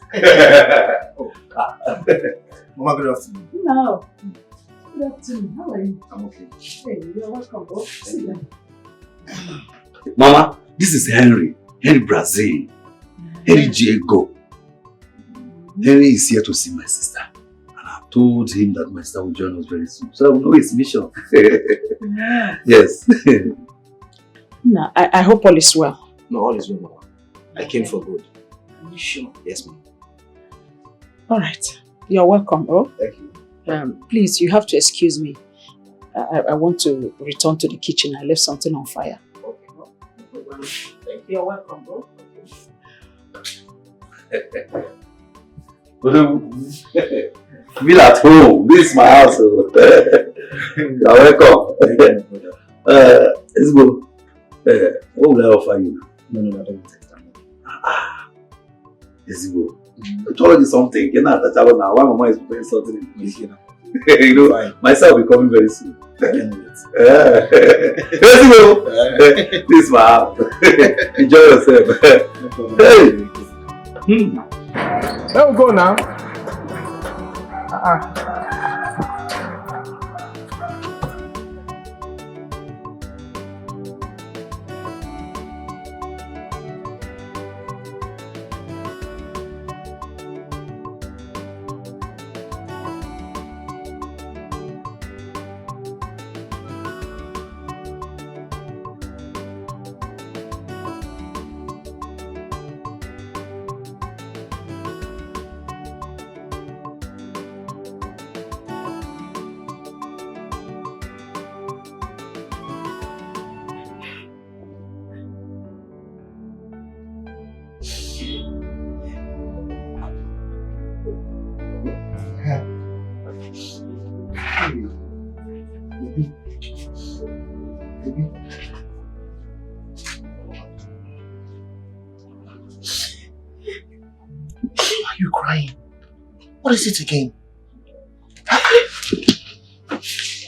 Mama, good afternoon. No. Good afternoon. How are you? I'm okay. Hey, you're welcome, bro. Sit down. Mama, this is Henry. Henry Brazil. Henry Diego. Henry is here to see my sister. And I've told him that my sister will join us very soon. So I will know his mission. Yeah. Yes. No, I hope all is well. No, all is well, Mama. I came for good. Are you sure? Yes, Mama. All right. You're welcome, oh. Thank you. Please, you have to excuse me. I want to return to the kitchen. I left something on fire. Okay, no problem. Thank you. You're welcome, bro. Feel at home. This is my house. You are welcome. Let's go. What will I offer you? No, I don't take that. Let's go. I told you something. You're not attachable now. Why Mama is preparing something in the kitchen? You know, Fine. myself will be coming very soon. I can't wait. Let's go. This is my house. Enjoy yourself. No problem. Hey. Let me go now. Why are you crying? What is it again?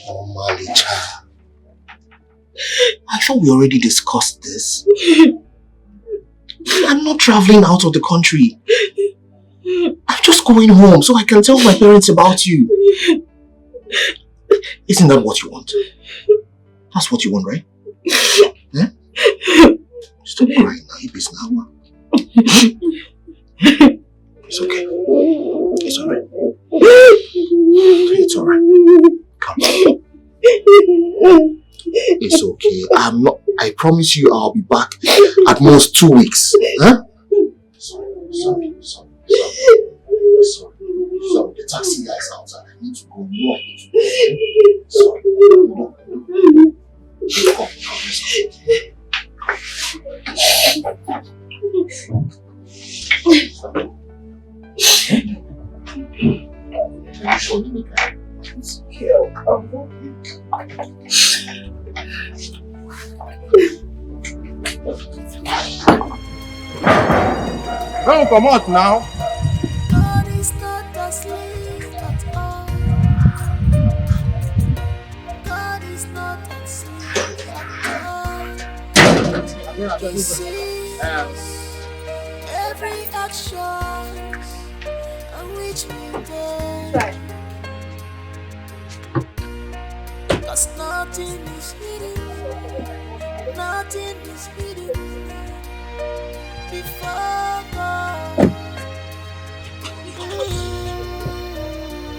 Oh, Malicha. I thought we already discussed this. I'm not traveling out of the country. I'm just going home so I can tell my parents about you. Isn't that what you want? That's what you want, right? Yeah? Stop crying now, Ibis now. It's okay. It's alright. It's alright. Come on. It's okay. I promise you I'll be back at most 2 weeks. Huh? Sorry. The taxi guy is outside. I need to go. No, I need to go. Sorry. Come, Don't come out now. God is not asleep at all. God is not asleep at all. He sees every action on which we take. Cause nothing is hidden. Nothing is hidden before God.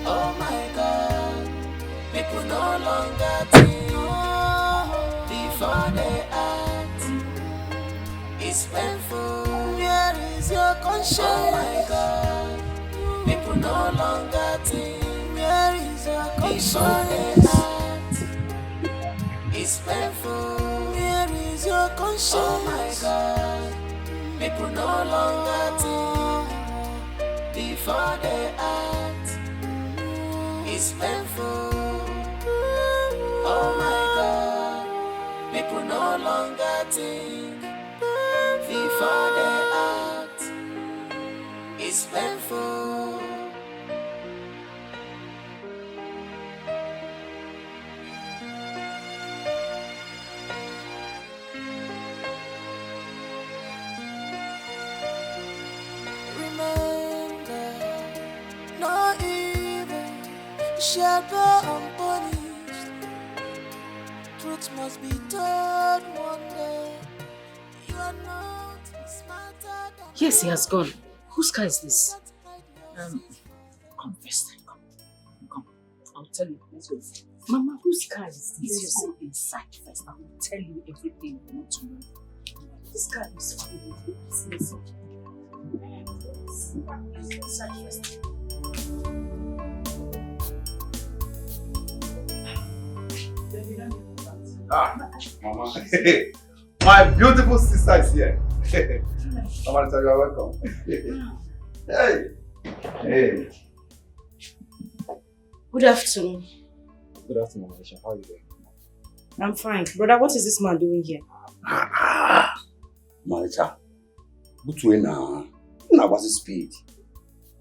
Oh my God, people no longer think before they act. It's painful. Where is your conscience? Oh my God, people no longer think. Where is your conscience? Before they act. It's painful. Where is your conscience? Oh my God, people no longer think before they act. It's painful. Oh my God, people no longer think before they act. is painful. Remember, no evil shall go unpunished. Truth must be told one day. You are not smarter than Yes, he has gone. Whose car is this? Come first. Come. I'll tell you. Let's go. Mama, whose car is this? Let's go inside first. I will tell you everything you want to know. This car is full of business. Inside first. Mama. My beautiful sister is here. I want to tell you welcome. Hey. Good afternoon. Good afternoon, Naija. How are you doing? I'm fine. Brother, what is this man doing here? Naija, good way now. Now what's his speed?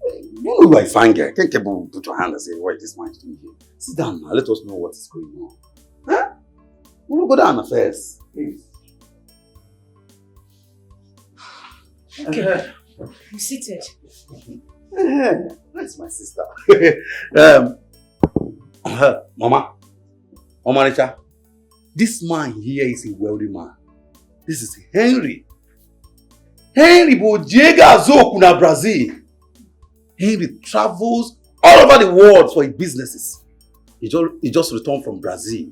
You know you are a fine girl. Can't you put your hand and say, what this man is doing here? Sit down now. Let us know what is going on. Huh? We'll go down first. Please. Okay. You seated. That's my sister. Mama, Naija, this man here is a wealthy man. This is Henry. Henry Bojega Zoku na Brazil. Henry travels all over the world for his businesses. He just returned from Brazil.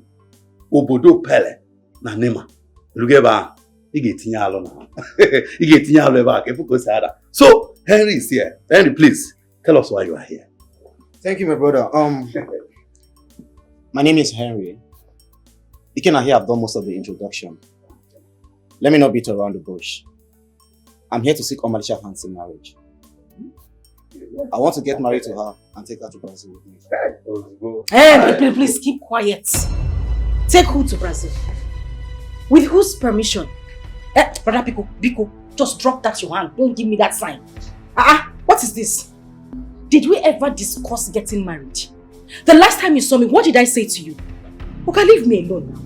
Obodo Pele na Nema. Look at he get now. He get back. So Henry is here. Henry, please tell us why you are here. Thank you, my brother. My name is Henry. You can hear I've done most of the introduction. Let me not beat around the bush. I'm here to seek Omalisha's hand in marriage. I want to get married to her and take her to Brazil with me. Hey, please keep quiet. Take who to Brazil? With whose permission? Brother Biko, just drop that your hand. Don't give me that sign. What is this? Did we ever discuss getting married? The last time you saw me, what did I say to you? Okay, leave me alone now.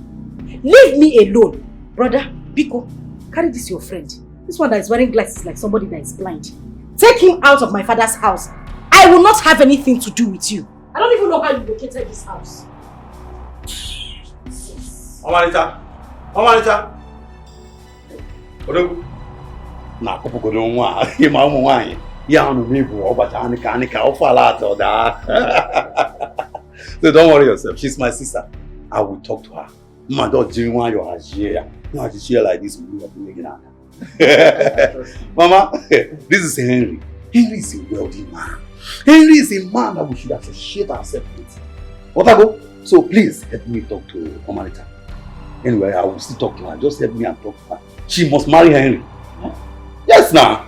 Leave me alone. Brother Biko, carry this your friend. This one that is wearing glasses like somebody that is blind. Take him out of my father's house. I will not have anything to do with you. I don't even know how you located this house. Omalita. Odo. Na kupu nwa. Ima umu nwanyi. Ya anu mibu obacha anika ofala atoda. So don't worry yourself. She's my sister. I will talk to her. My daughter Jinwa yo ajia. No ajia like this will be making her. Mama, this is Henry. Henry is a wealthy man. Henry is a man that we should associate ourselves with. Otago, so please help me talk to Omalita. Anyway, I will still talk to her. Just help me and talk to her. She must marry Henry. Huh? Yes, now.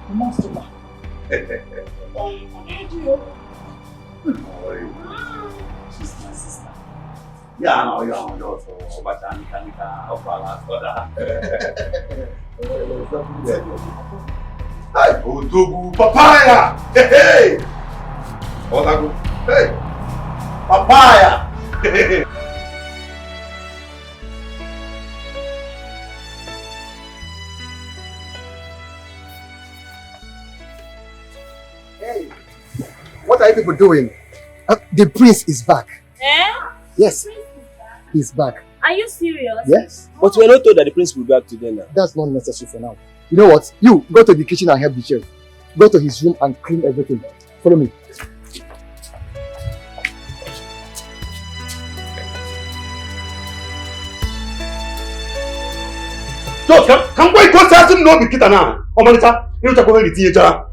She's my sister. Yeah, no, you're on your Hey, Odogu papaya! Hey! Otago, hey! Papaya! Hey, what are you people doing? The prince is back. Eh? Yes, he's back. Are you serious? Yes. But we are not told that the prince will be back today now. That's not necessary for now. You know what? You go to the kitchen and help the chef. Go to his room and clean everything. Follow me. Just come wait, go tell him no be kita now. Omalita, you don't go any teenager.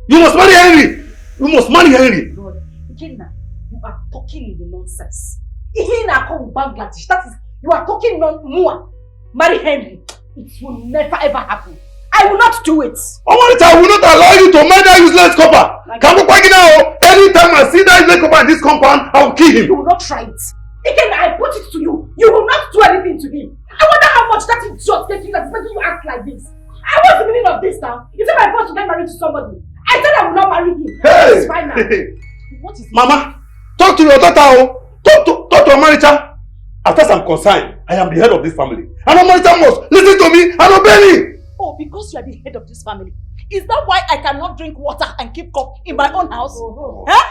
You must marry Henry. You must marry Henry. Lord, Ikenna, you are talking in the nonsense. Even I come Bangladesh, that is, you are talking more. Marry Henry. It will never ever happen. I will not do it. Omalita, I will not allow you to marry that useless copper. Come back now. Anytime I see that useless copper in this compound, I will kill him. You will not try it. Again, I put it to you. You will not do anything to him. I wonder how much that idiot taking that's making you act like this. what's the meaning of this now? Is it my fault to get married to somebody? I said I will not marry him. Hey! It's fine now. What is it? Mama, talk to your daughter. Talk to Omarita. As far as I'm concerned, I am the head of this family. And Omarita must listen to me and obey me. Oh, because you are the head of this family. Is that why I cannot drink water and keep cup in my own house? Huh?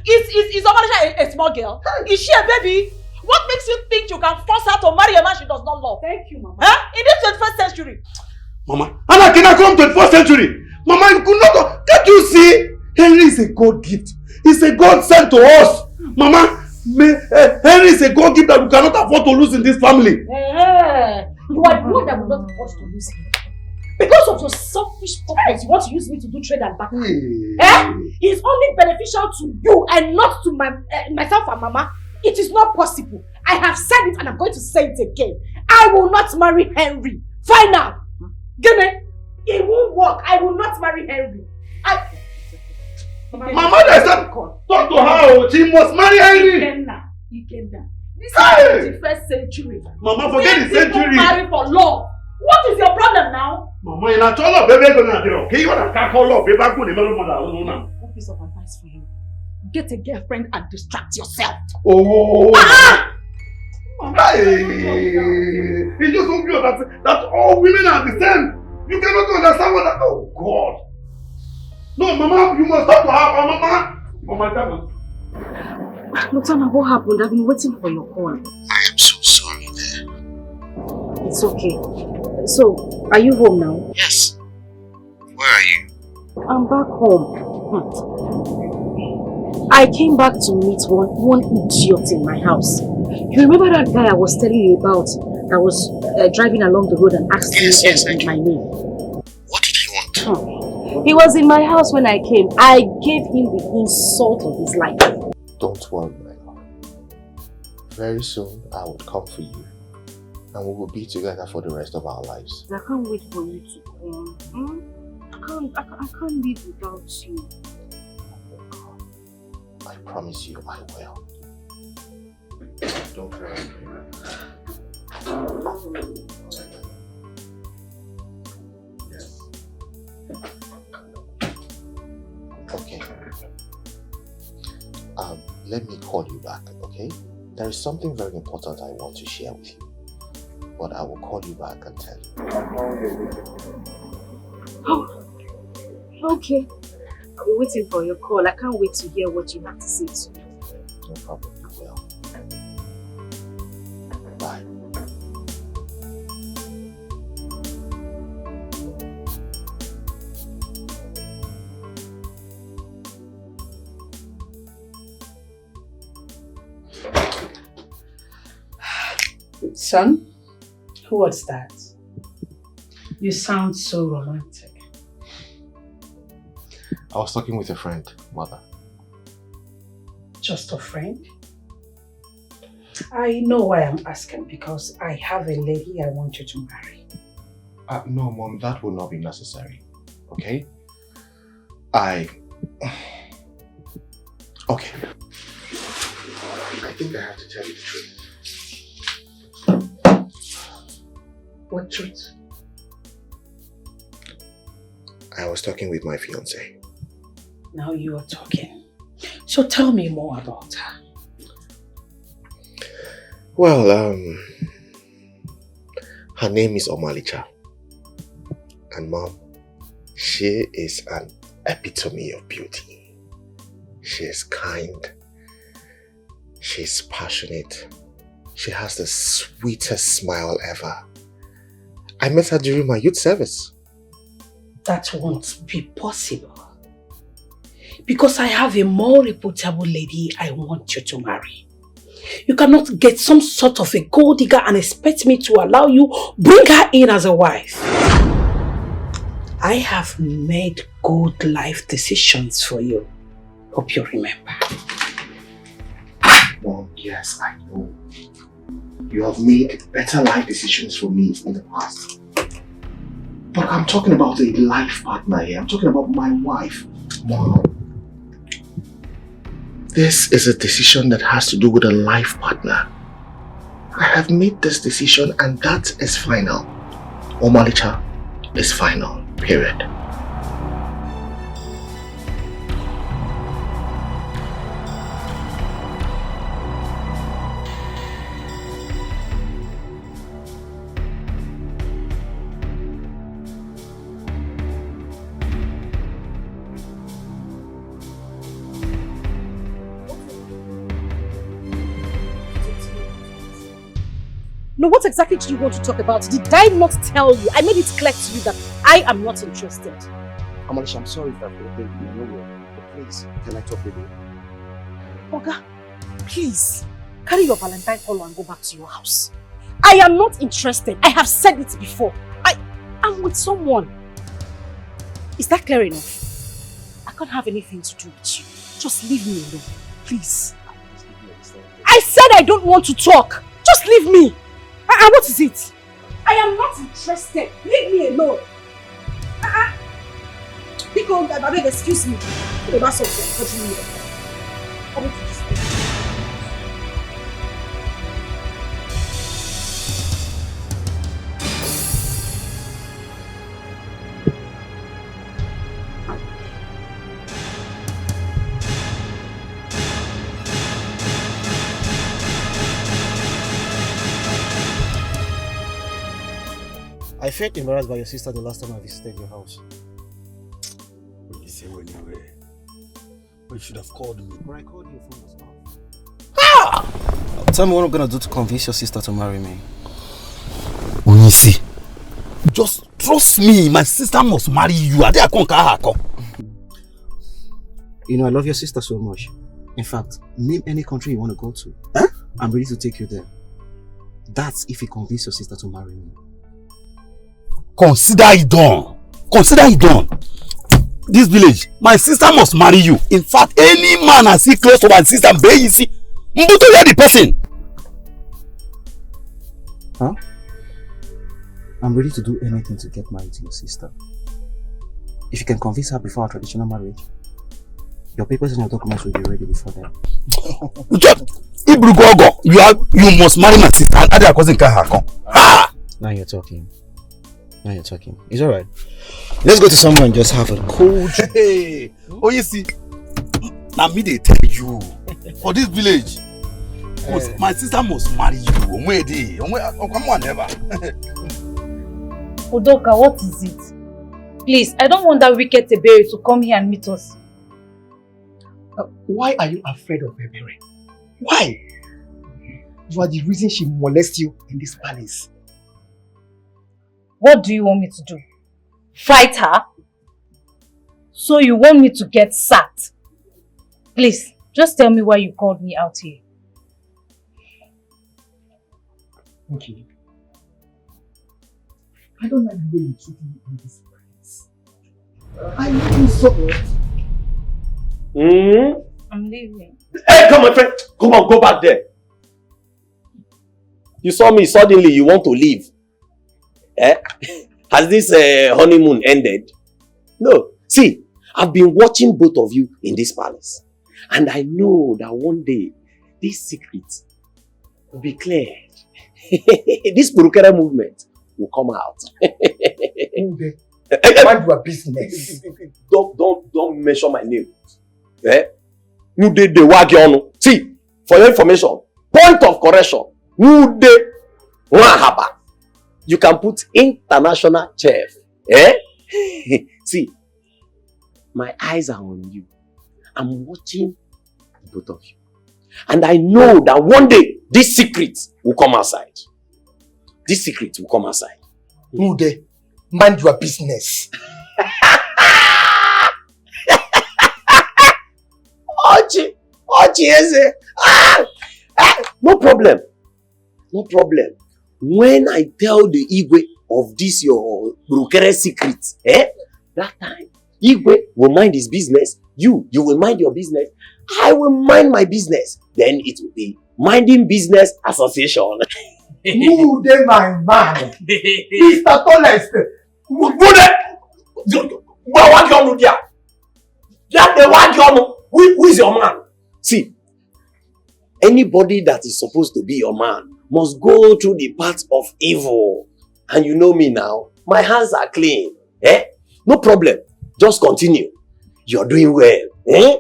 Is Omarita a small girl? Is she a baby? What makes you think you can force her to marry a man she does not love? Thank you, Mama. Huh? In this 21st century. Mama, Anna cannot come 21st century. Mama, you could not. Can't you see? Henry is a God gift. It's a God sent to us. Mama, Henry is a God gift that we cannot afford to lose in this family. You are the one that will not afford to lose him. Because of your selfish purpose, you want to use me to do trade and back. It's only beneficial to you and not to myself and Mama. It is not possible. I have said it and I'm going to say it again. I will not marry Henry. Final. Gene, it won't work. I will not marry Henry. Mama, there's some talk to her. She must marry Henry. This is the 21st century. Mama, forget the century. Marry for love. What is your problem now? Mama, you're not all baby. Okay, you want to call love, baby. One piece of advice for you. Get a girlfriend and distract yourself. Oh. It's just so obvious that all women are the same. You cannot understand what that. Oh God. No, Mama, you must talk to her. Mama. Mama, tell us. Lutana, what happened? I've been waiting for your call. I am so sorry there. It's okay. So, are you home now? Yes. Where are you? I'm back home. I came back to meet one idiot in my house. You remember that guy I was telling you about that was driving along the road and asked me my name? What did he want? He was in my house when I came. I gave him the insult of his life. Don't worry, my love. Very soon I will come for you. And we will be together for the rest of our lives. I can't wait for you to come. I can't live without you. I promise you I will. Don't worry. Yes. Okay. Let me call you back, okay? There is something very important I want to share with you. But I will call you back and tell you. Oh, okay. I'll be waiting for your call. I can't wait to hear what you have to say to me. No problem, you will. Bye. Son? What's that? You sound so romantic. I was talking with a friend, Mother. Just a friend? I know why I'm asking, because I have a lady I want you to marry. No, Mom, that will not be necessary. Okay? Okay. I think I have to tell you the truth. What truth? I was talking with my fiancée. Now you are talking. So tell me more about her. Well, her name is Omalicha. And Mom, she is an epitome of beauty. She is kind. She's passionate. She has the sweetest smile ever. I met her during my youth service. That won't be possible. Because I have a more reputable lady I want you to marry. You cannot get some sort of a gold digger and expect me to allow you bring her in as a wife. I have made good life decisions for you. Hope you remember. Mom, yes, I know. You have made better life decisions for me in the past. But I'm talking about a life partner here. I'm talking about my wife. Mom, this is a decision that has to do with a life partner. I have made this decision and that is final. Omalicha, is final, period. No, what exactly do you want to talk about? Did I not tell you? I made it clear to you that I am not interested. Amalisha, I'm sorry if I've offended you. No way. But please, can I talk with you? Oga, please, carry your Valentine collar and go back to your house. I am not interested. I have said it before. I'm with someone. Is that clear enough? I can't have anything to do with you. Just leave me alone, please. I said I don't want to talk. Just leave me. What is it? I am not interested. Leave me alone. Because, I beg, excuse me. About something. Come to this place. I felt embarrassed by your sister the last time I visited your house. You say when you were. You should have called me. But I called you, your phone was off. Tell me what I'm gonna do to convince your sister to marry me. Onyisi, just trust me. My sister must marry you. You know, I love your sister so much. In fact, name any country you want to go to. Huh? I'm ready to take you there. That's if you convince your sister to marry me. Consider it done. Consider it done. This village, my sister must marry you. In fact, any man I see close to my sister, you see, Mbuto, you're the person. Huh? I'm ready to do anything to get married to your sister. If you can convince her before our traditional marriage, your papers and your documents will be ready before then. You must marry my sister. Now you're talking. Now you're talking. It's alright. Let's go to somewhere and just have a cool drink. Hey, oh you see, now me they tell you, for this village, my sister must marry you. Come on, never. Udoka, what is it? Please, I don't want that wicked Ebere to come here and meet us. Why are you afraid of Ebere? Why? You are the reason she molests you in this palace. What do you want me to do? Fight her? So you want me to get sacked? Please, just tell me why you called me out here. Okay. I don't like the way you treat me in this place. I am so. I'm leaving. Hey, come on, friend. Come on, go back there. You saw me suddenly, you want to leave. Eh? Has this honeymoon ended? No. See, I've been watching both of you in this palace. And I know that one day, this secret will be cleared. This Purukera movement will come out. Mind your business. Don't mention my name. Eh? You did the work, you. See, for your information, point of correction. You did Rahaba. You can put international chef. Eh? See, my eyes are on you. I'm watching both of you. And I know that one day, this secret will come outside. This secret will come outside. Ude, mind your business. No problem. No problem. When I tell the Igwe of this your Brukere secret, that time, Igwe will mind his business, you will mind your business, I will mind my business. Then it will be Minding Business Association. Who dey my man? Mr. Tallest. Who is your man? See, anybody that is supposed to be your man must go through the path of evil. And you know me now. My hands are clean. Eh? No problem. Just continue. You're doing well. Eh?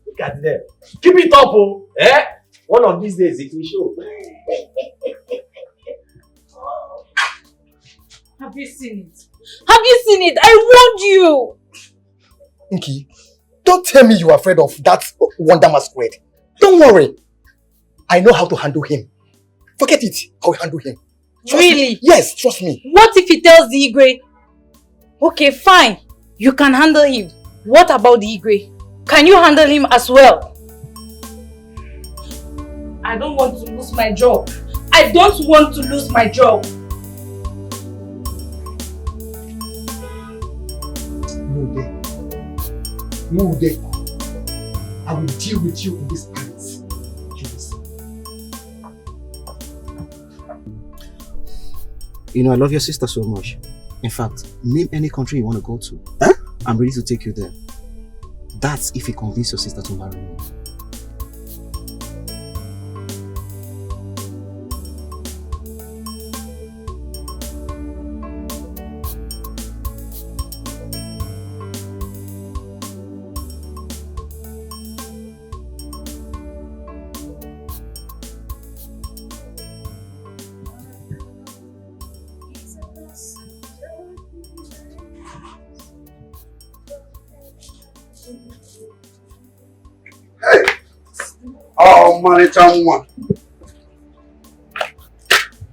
Look at them. Keep it up, oh. Eh? One of these days it will show. Have you seen it? Have you seen it? I warned you! Nki, don't tell me you're afraid of that Wonder Masquerade. Don't worry. I know how to handle him. Forget it. I will handle him. Trust Really? Me. Yes, trust me. What if he tells the Igwe? Okay, fine. You can handle him. What about the Igwe? Can you handle him as well? I don't want to lose my job. I don't want to lose my job. No day. I will deal with you in this palace. You know, I love your sister so much. In fact, name any country you want to go to. Huh? I'm ready to take you there. That's if you convince your sister to marry me. Oh, money, someone.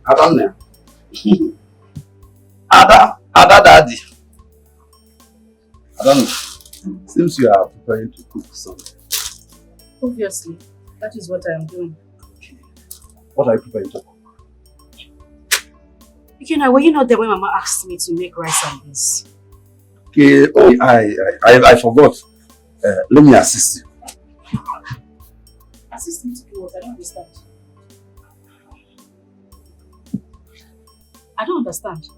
I don't know. Ada daddy. I don't know. Seems you are preparing to cook something. Obviously, that is what I am doing. What are you preparing to cook? Were you not there when Mama asked me to make rice and beans? Okay, oh, I forgot. Let me assist you. Assist me to do what? I don't understand. I don't understand.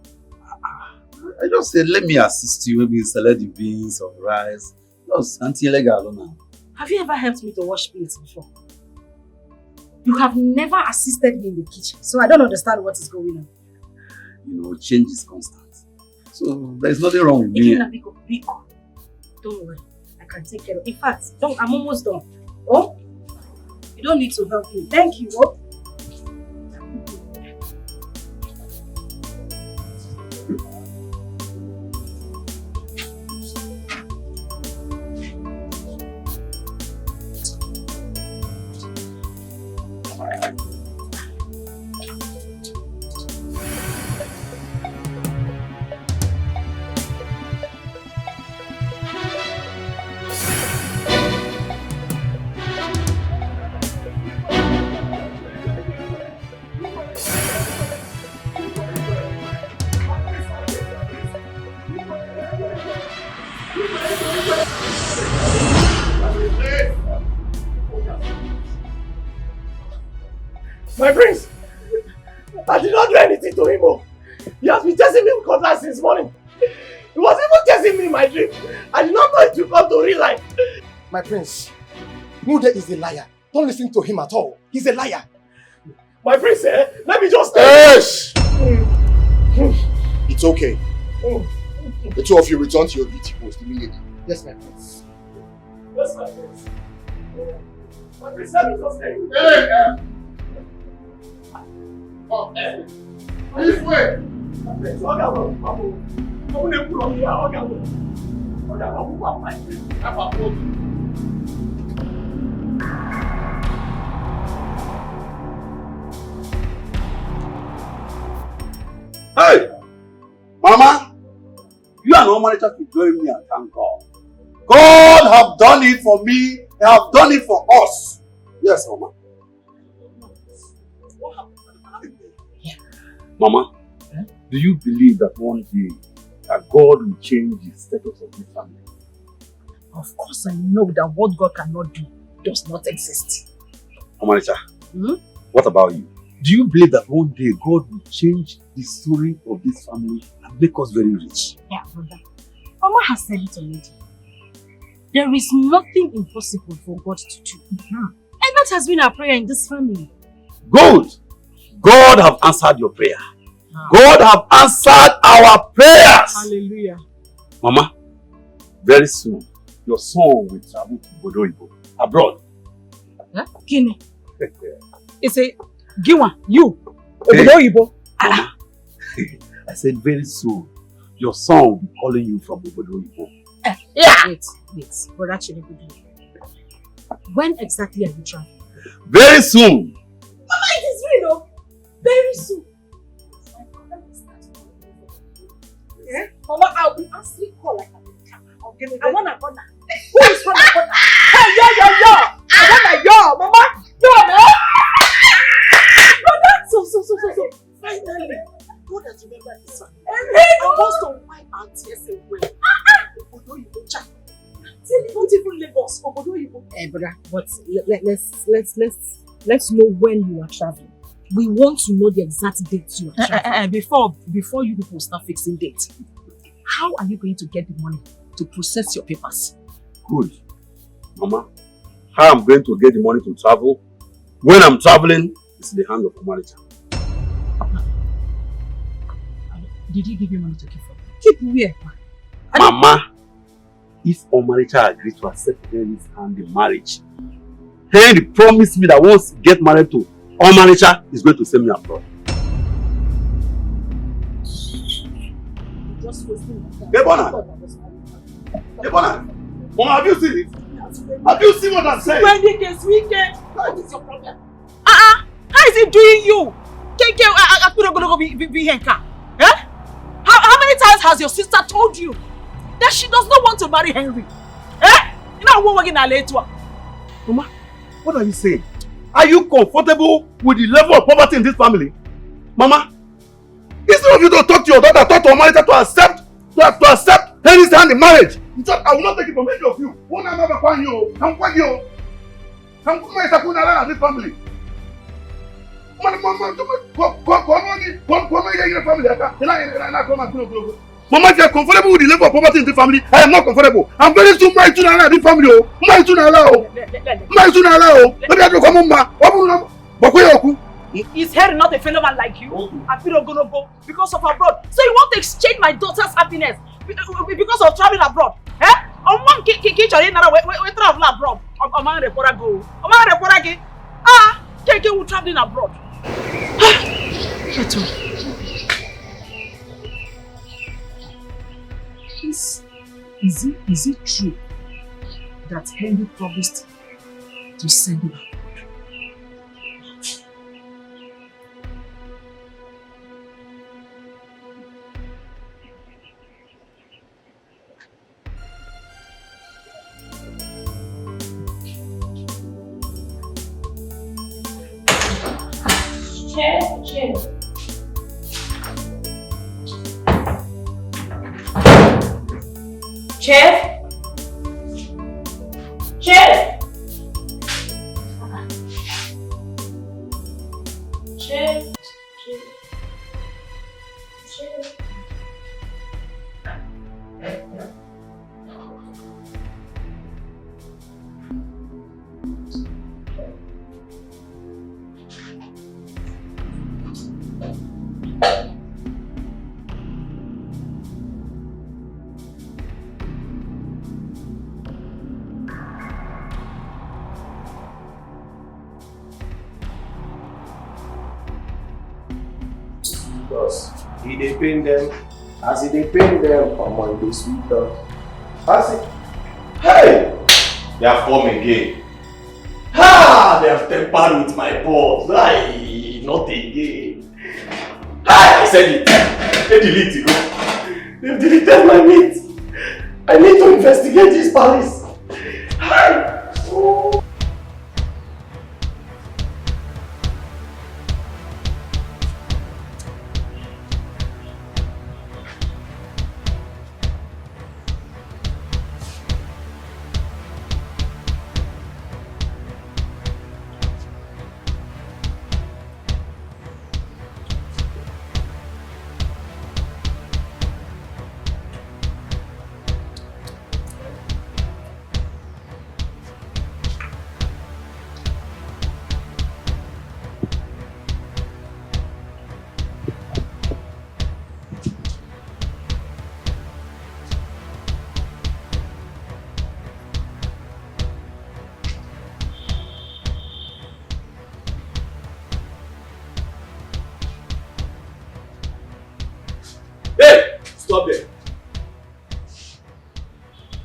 I just said, let me assist you. Maybe select the beans or rice. Just until I go now. Have you ever helped me to wash plates before? You have never assisted me in the kitchen, so I don't understand what is going on. You know, change is constant. So there's nothing wrong with me. Biko. Don't worry, I can take care of it. In fact, I'm almost done. Oh? You don't need to help me. Thank you. Oh? My prince! I did not do anything to him. Oh. He has been chasing me with cutlass since morning. He was even chasing me in my dream. I did not know it would come to real life. My prince, Mude is a liar. Don't listen to him at all. He's a liar. My prince, let me just... Yes! It's okay. The two of you return to your duty post immediately. Yes, my prince. Yes, my prince. My prince, let me just tell you. This way! My prince, my Hey! Mama! You are no manager to join me and thank God. God have done it for me. He have done it for us. Yes, Mama. Mama, do you believe that one day that God will change the status of this family? Of course I know that what God cannot do does not exist. Omaricha, what about you? Do you believe that one day God will change the story of this family and make us very rich? Yeah, brother. Mama has said it already. There is nothing impossible for God to do. And that has been our prayer in this family. Good! God have answered your prayer. God have answered our prayers. Hallelujah. Mama, very soon, your son will travel to Bodoibo, abroad. Huh? Kini. It's a Giwa, you. Obodoyibo. Mama, I said very soon, your son will be calling you from Obodoibo. Yeah. Wait. But actually, when exactly are you traveling? Very soon. Mama, it is real, though. Very soon. Yeah? Mama, I'll be answering call like I want a corner. Who is from the corner? Hey, yo! I want a yo, Mama. Yo, man. So. Finally, God has remembered this one. I was to wipe out tears away. Obodoyibo child. Not even Lagos. Obodoyibo. Brother, but let's know when you are traveling. We want to know the exact dates you are traveling. Before you people start fixing dates, how are you going to get the money to process your papers? Good. Mama, how I'm going to get the money to travel? When I'm traveling, it's in the hand of the manager. Did he give you money to keep for? Keep where? Mama, if Omaricha agrees to accept Henry's hand in marriage, Henry promised me that once he gets married to Omaricha, he's going to send me abroad. Debona! Mama, have you seen it? Have you seen what I'm saying? When it is weekend, what is your problem? How is it doing you? I couldn't go be here. How many times has your sister told you that she does not want to marry Henry? You know what we're going to later. Mama, what are you saying? Are you comfortable with the level of poverty in this family? Mama, instead of you to talk to your daughter, talk to her manager to accept Henry's hand in marriage. In fact, I will not take it from any of you. One another find you. I'm quite you. I'm going to this family. Mama, if you are comfortable with the level of poverty in this family, I am not comfortable. I'm very soon married to this family. Married to Is Harry not a fellow man like you? I feel I'm gonna go because of abroad. So you want to exchange my daughter's happiness because of traveling abroad? On one we travel abroad. Keke will traveling abroad. Is it true that Henry promised to send you abroad? Chair. He dey pain them. As he dey pain them, come on, they sweet us. As it, hey, they have come again. Ha! They have tempered with my balls. Aye, not again. Aye, I said it. They delete it. They've deleted my meat. I need to investigate this palace. Aye. Oh.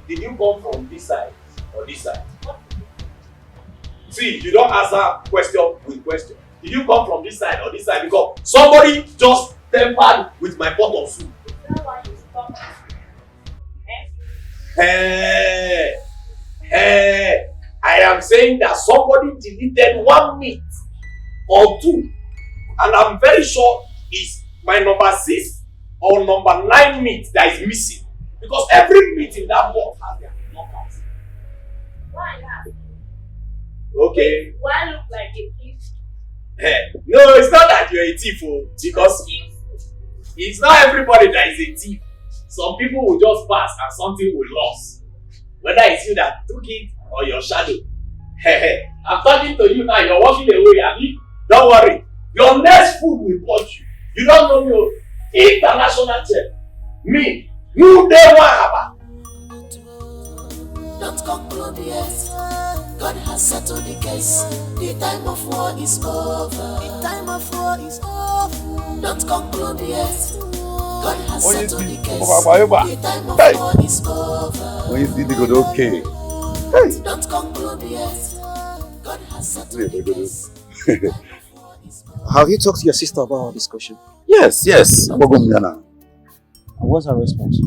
did you come from this side or this side? See, you don't answer question with question. Did you come from this side or this side? Because somebody just tempered with my pot of soup. Is that why you stopped? I am saying that somebody deleted 1 meat or 2, and I'm very sure it's my number 6 or number 9 meat that is missing, because every meat in that pot has their knockouts. Why not? Okay. Why look like a thief? No, it's not that you're a thief, because it's not everybody that is a thief. Some people will just pass and something will lose. Whether it's you that took it or your shadow. I'm talking to you now, you're walking away, Abi. Don't worry. Your next food will punch you. You don't know your international chef. Me, you never have. Don't conclude yet. God has settled the case. The time of war is over. The time of war is over. Don't conclude yet. God has settled the case. The time of war is over. When you see the good, okay. Don't conclude yet. God has settled the case. Have you talked to your sister about our discussion? Yes. And what's her response?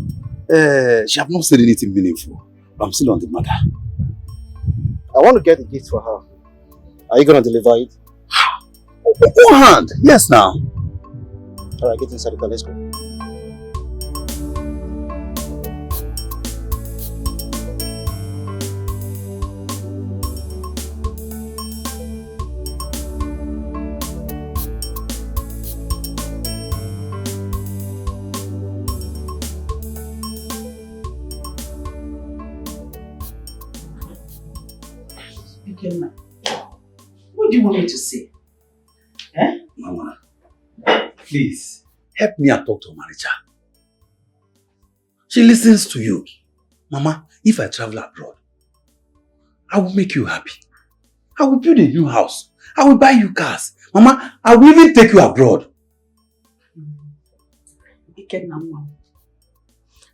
She have not said anything meaningful. But I'm still on the matter. I want to get a gift for her. Are you going to deliver it? Go hand. Yes, now. Alright, get inside the car. Let's go. What do you want me to say? Mama, please, help me and talk to Marija. She listens to you. Mama, if I travel abroad, I will make you happy. I will build a new house. I will buy you cars. Mama, I will even take you abroad.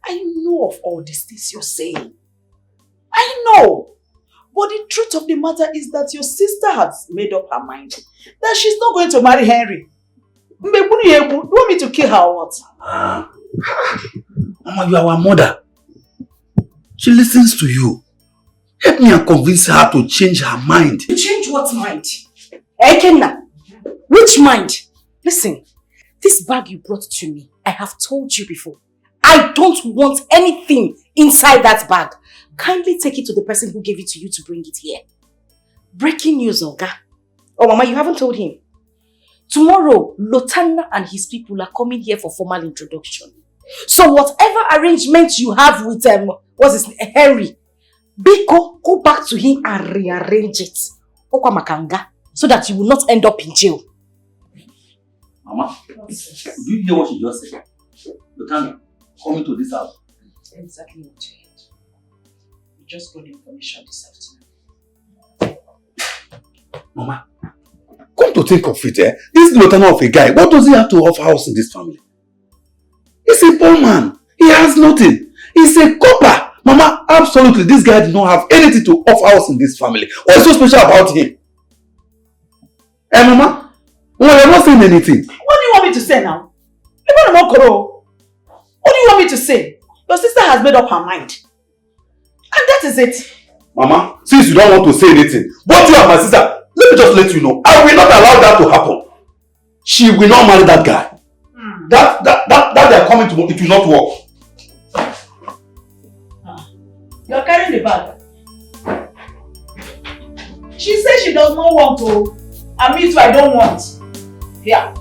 I know of all these things you're saying. I know. But the truth of the matter is that your sister has made up her mind that she's not going to marry Henry. Do you want me to kill her or what? Mama, you are our mother. She listens to you. Help me and convince her to change her mind. Change what mind? Ekenna, which mind? Listen, this bag you brought to me, I have told you before. I don't want anything inside that bag. Kindly take it to the person who gave it to you to bring it here. Breaking news, Olga. Oh, Mama, you haven't told him. Tomorrow, Lotana and his people are coming here for formal introduction. So whatever arrangement you have with Henry, Biko, go back to him and rearrange it. Okwa Makanga, so that you will not end up in jail. Mama, do you hear what she just said? Lotana, coming to this house. Exactly what you heard. We just got information this afternoon. Mama, come to think of it, this Lotana of a guy, what does he have to offer us in this family? He's a poor man. He has nothing. He's a copper. Mama, absolutely, this guy did not have anything to offer us in this family. What is so special about him? Mama? Well, you're not saying anything. What do you want me to say now? What do you want me to say? Your sister has made up her mind. And that is it. Mama, since you don't want to say anything, both you and my sister, let me just let you know, I will not allow that to happen. She will not marry that guy. That they are coming to, it will not work. You're carrying the bag. She says she does not want to. And me too, I don't want. Here.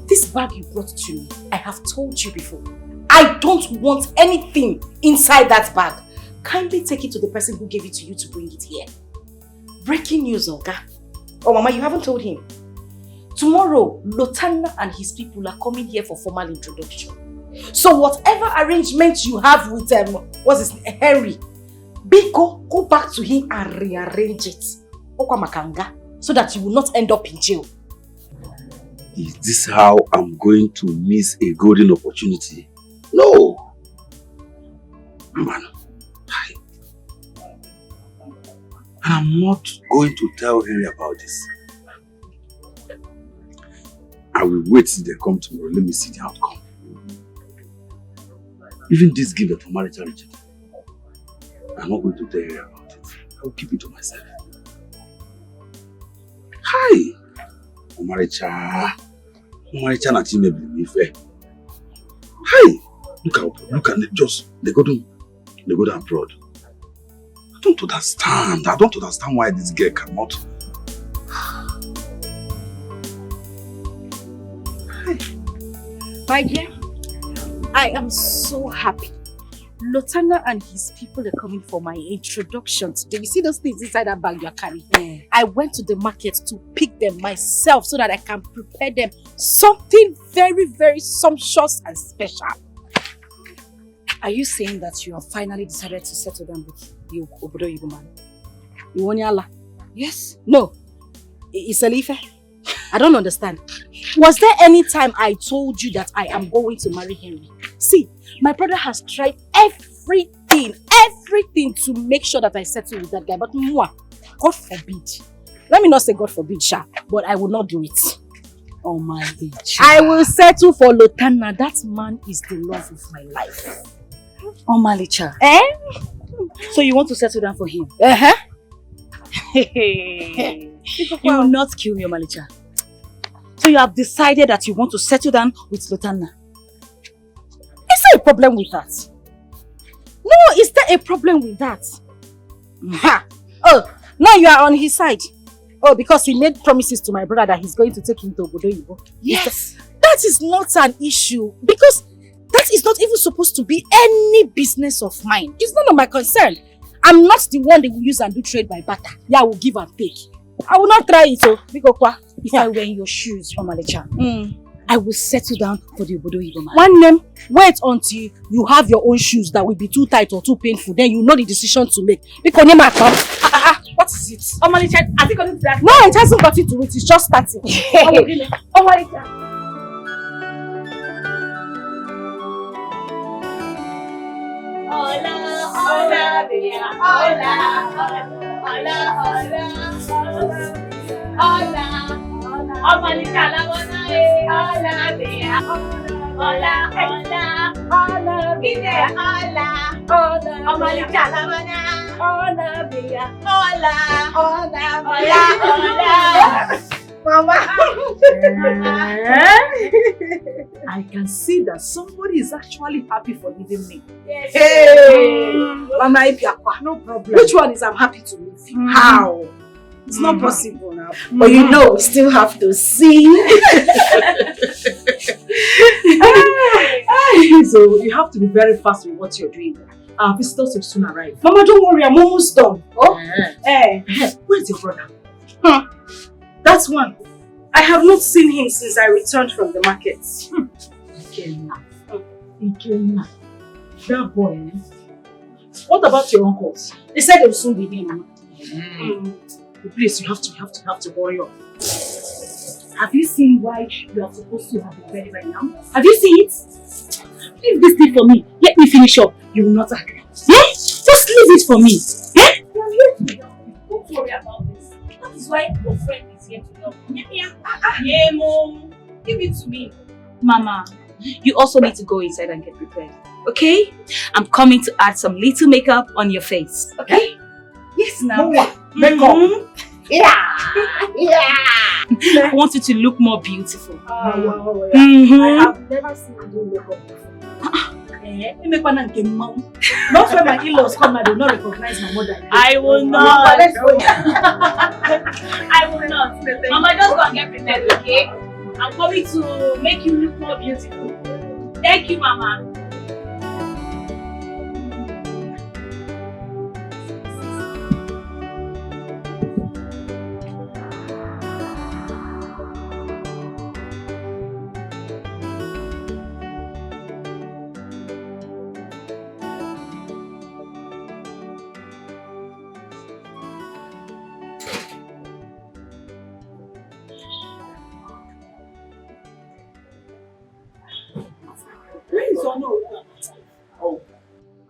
This bag you brought to me, I have told you before. I don't want anything inside that bag. Kindly take it to the person who gave it to you to bring it here. Breaking news, Olga. Oh, Mama, you haven't told him. Tomorrow, Lotana and his people are coming here for formal introduction. So whatever arrangement you have with what's his name, Henry, Biko, go back to him and rearrange it. Okwa Makanga, so that you will not end up in jail. Is this how I'm going to miss a golden opportunity? No. Man, I'm not going to tell Henry about this. I will wait till they come tomorrow. Let me see the outcome. Even this gift for marital reject, I'm not going to tell Henry about it. I will keep it to myself. Hi! Omaricha na chime believe. Hi! Look at it, just they go down abroad. I don't understand why this girl cannot. My dear, I am so happy. Lotana and his people are coming for my introduction today. You see those things inside that bag you're carrying? Yeah. I went to the market to pick them myself so that I can prepare them something very, very sumptuous and special. Are you saying that you have finally decided to settle down with the Obodo Igbo man? You want Yala? Yes? No. It's Elife? I don't understand. Was there any time I told you that I am going to marry Henry? See, my brother has tried everything to make sure that I settle with that guy. But moi, God forbid. Let me not say God forbid, Sha, but I will not do it. Oh my God. I will settle for Lotana. That man is the love of my life. Oh Malicha. Eh? So you want to settle down for him? Uh-huh. You will not kill me, Malicha. So you have decided that you want to settle down with Lotana. Is there a problem with that? No, is there a problem with that? Ha! Oh, now you are on his side. Oh, because he made promises to my brother that he's going to take him to Obodo Igbo. Yes. That is not an issue because that is not even supposed to be any business of mine. It's none of my concern. I'm not the one that will use and do trade by barter. Yeah, I will give and take. I will not try it. If I wear your shoes, Omalicha, I will settle down for the Obodo Igbo man. One name, wait until you have your own shoes that will be too tight or too painful. Then you know the decision to make. Because what is it? Omalicha, has it got into that? No, it hasn't got into it. It's just starting. Omalicha. Hola, hola, dear. Hola, hola, hola, hola. Omalicha la bona hola, dear. Hola, hola, hola, dear. Hola, hola. Omalicha la bona hola, dear. Hola, hola, hola. Mama. I can see that somebody is actually happy for leaving me. Yes. Hey! Mama, no problem. Which one is I'm happy to leave you? How? It's not possible now. But you know, we still have to see. So you have to be very fast with what you're doing. Our visitors will soon arrive. Mama, don't worry, I'm almost done. Oh, where's your brother? That's one. I have not seen him since I returned from the market. Ikenna. That boy. What about your uncles? They said they will soon be here, Mama. Please, you have to hurry up. Have you seen why you are supposed to have it ready right now? Have you seen it? Leave this thing for me. Let me finish up. You will not agree. Yeah? Just leave it for me. Yeah? I'm here to help you. Don't worry about this. That is why your friend is here to help you. Yeah, Mom. Give it to me. Mama, you also need to go inside and get prepared. Okay? I'm coming to add some little makeup on your face. Okay? Yes, now. Makeup. Yeah. I want you to look more beautiful. I have never seen you do makeup before. Not when my in-laws come and they will not recognize my mother. I will not. I will not. Mama, just go and get prepared, okay? I'm coming to make you look more beautiful. Thank you, Mama.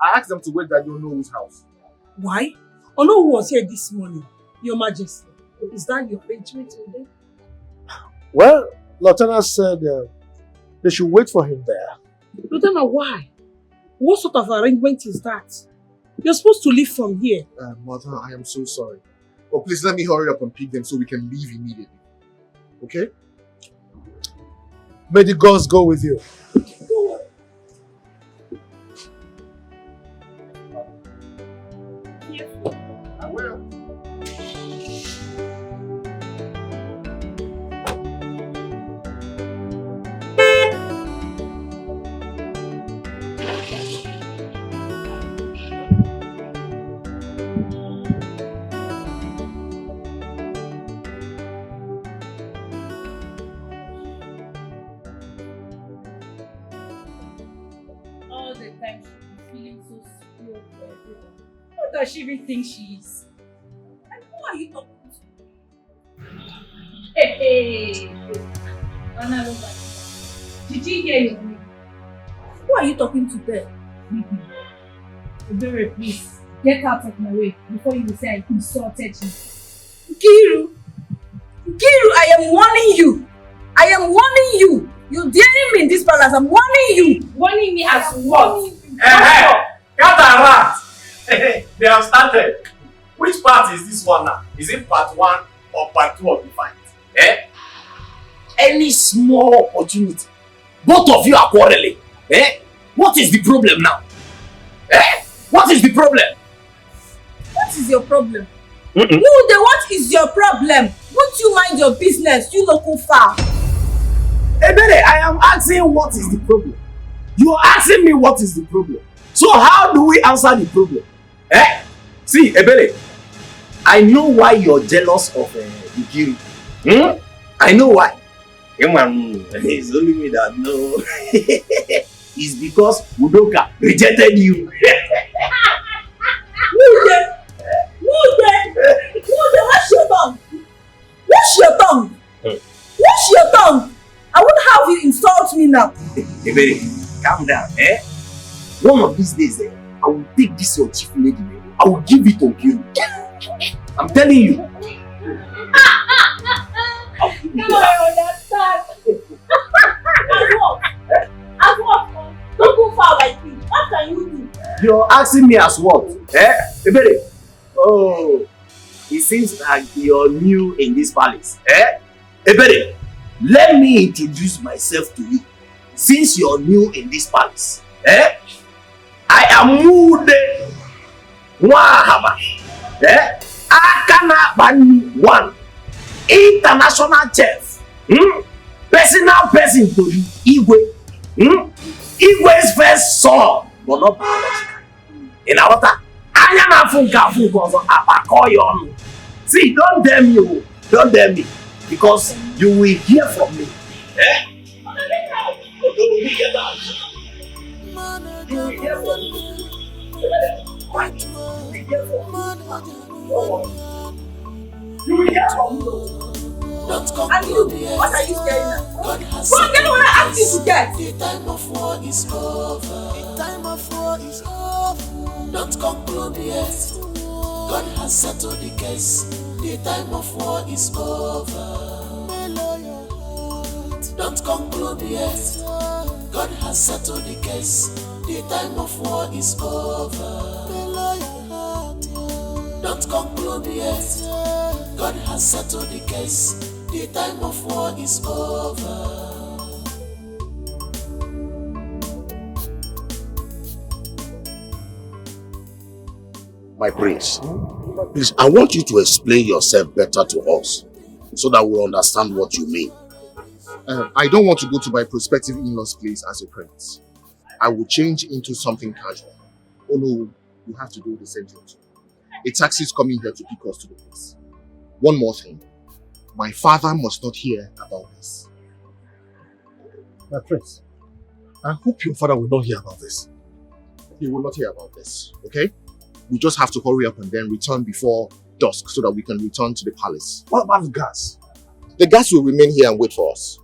I asked them to wait at the Ono's house. Why? Ono was here this morning, Your Majesty. Is that your arrangement with them? Well, Lieutenant said they should wait for him there. Lieutenant, why? What sort of arrangement is that? You're supposed to leave from here. Mother, I am so sorry. Oh, please let me hurry up and pick them so we can leave immediately. Okay? May the gods go with you. I will. All the time she be feeling so spoiled for everyone. What does she even think she is? And who are you talking to? Hey! Did you hear your name? Who are you talking to there? Ebere, please, get out of my way before you say I insulted you. Nkiru, I am warning you. I am warning you. You're daring me in this palace. I'm warning you. Warning me as what? Cat they have started. Which part is this one now? Is it part 1 or part 2 of the fight? Any small opportunity, both of you are quarreling. What is the problem now? What is the problem? What is your problem? What is your problem? Won't you mind your business, you local fowl? Ebere, I am asking what is the problem. You are asking me what is the problem. So how do we answer the problem? See, Ebere, I know why you're jealous of Nkiru. I know why. It's only me that know. It's because Udoka rejected you. What's your tongue? What's your tongue? What's your tongue? I won't have you insult me now. Ebere, calm down. One of these days, I will take this your chief lady. I will give it to you. I'm telling you. Now I understand. As what? Don't go far like this. What can you do? You're asking me as what? Ebere? Oh, it seems like you're new in this palace. Ebere, let me introduce myself to you. Since you're new in this palace, I am Mude Wahaba. Akana Bani One, international chef. Personal person to you, Igwe. Igwe's first son, but not biological. In our water, I am a funka abakoyon. See, don't damn you, don't damn me, because you will hear from me. You will hear that. You will hear from me. You will hear from me. And you, what are you scaring at? Go and get what I asked you to get. The time of war is over. The time of war is over. Don't conclude yet. God has settled the case. The time of war is over. Don't conclude yet. God has settled the case. The time of war is over. Don't conclude yet. God has settled the case. The time of war is over. My prince, please, I want you to explain yourself better to us so that we'll understand what you mean. I don't want to go to my prospective in-laws' place as a prince. I will change into something casual. Oh no, you have to do the same thing too. A taxi is coming here to pick us to the place. One more thing. My father must not hear about this. My prince, I hope your father will not hear about this. He will not hear about this, okay? We just have to hurry up and then return before dusk so that we can return to the palace. What about the gas? The gas will remain here and wait for us.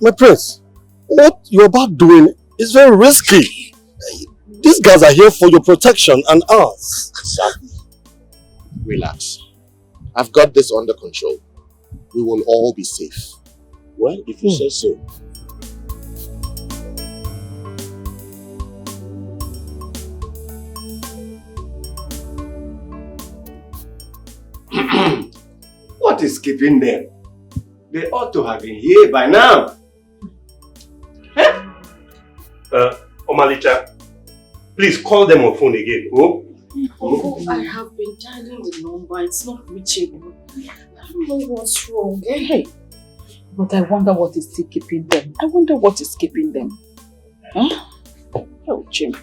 My prince, what you're about doing is very risky. These guys are here for your protection and ours. Exactly. Relax. I've got this under control. We will all be safe. Well, if you say so. What is keeping them? They ought to have been here by now. Omalicha, please call them on phone again. Oh? Uncle, I have been dialing the number. It's not reachable. I don't know what's wrong. Hey, but I wonder what is still keeping them. I wonder what is keeping them. Huh? Oh, Jim.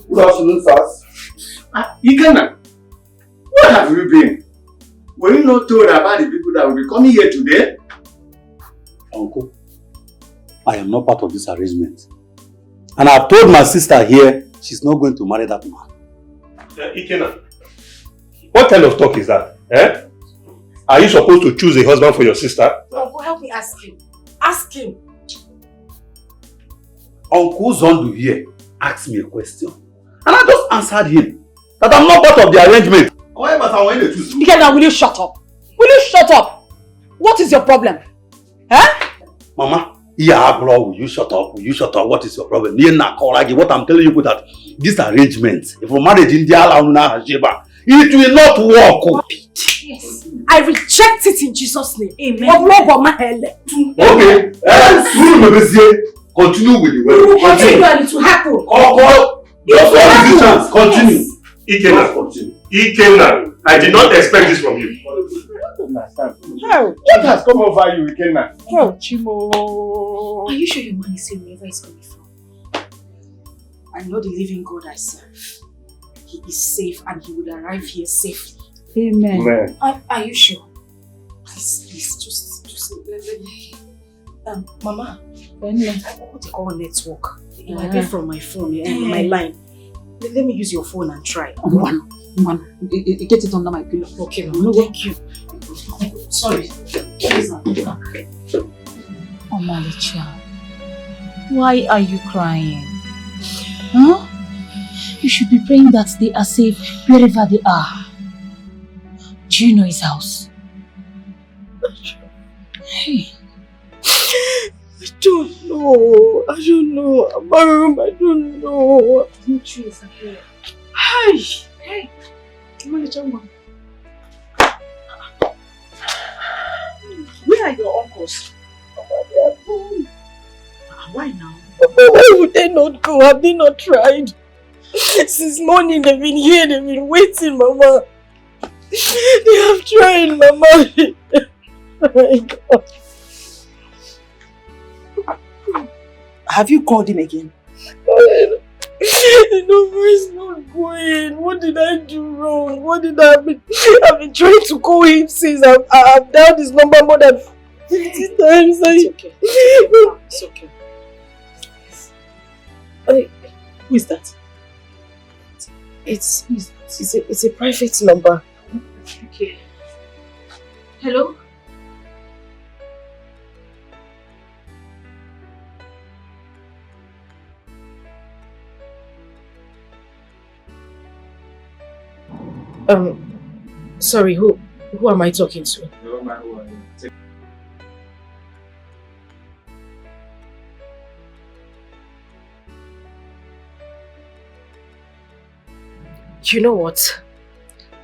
Good afternoon, sirs. Ikenna, where have you been? Were you not told about the people that will be coming here today? Uncle, I am not part of this arrangement. And I've told my sister here, she's not going to marry that man. Ikenna, what kind of talk is that? Eh? Are you supposed to choose a husband for your sister? Uncle, help me ask him. Ask him. Uncle Zondu here asked me a question. And I just answered him that I'm not part of the arrangement. Ikenna, will you shut up? Will you shut up? What is your problem? Huh? Mama, will you shut up? Will you shut up? What is your problem? What I'm telling you is that this arrangement, if we marriage in it will not work. Yes. I reject it in Jesus' name. Amen. Okay. Continue with the way. Continue to happen. Continue. Ikenna, I did not expect this from you. What has come over you, Ikenna? Oh, Chimo. Are you sure your man is saying wherever he's coming from? I know the living God I serve. He is safe and he would arrive here safely. Amen. Are you sure? Please, just let me. Mama, what do you call network? It might be from my phone and my line. Let me use your phone and try. Man, get it under my pillow. Okay, Mama, thank you. Sorry. Omalicha, why are you crying? Huh? You should be praying that they are safe wherever they are. Do you know his house? Hey. I don't know. Mom, I don't know. Hey. Where are your uncles? They are gone. Why now? Why would they not go? Have they not tried? Since morning they've been here, they've been waiting, Mama. They have tried, Mama. Oh my God. Have you called him again? The number is not going. What did I do wrong? What did I mean? I've been trying to call him since I've dialed his number more than 50 times. It's okay. It's okay. Who is that? It's a private number. Okay. Hello? Sorry, who am I talking to? You know what?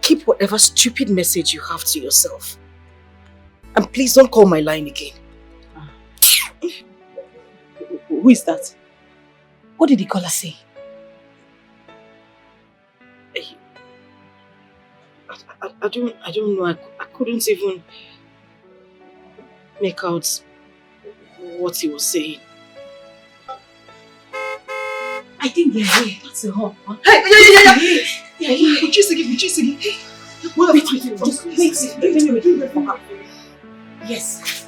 Keep whatever stupid message you have to yourself. And please don't call my line again. Who is that? What did the caller say? I don't know. I couldn't even make out what he was saying. I think they're here. That's the hall. Huh? Hey, yeah. Would you say again? Hey. Wait. Just wait for her. Yes.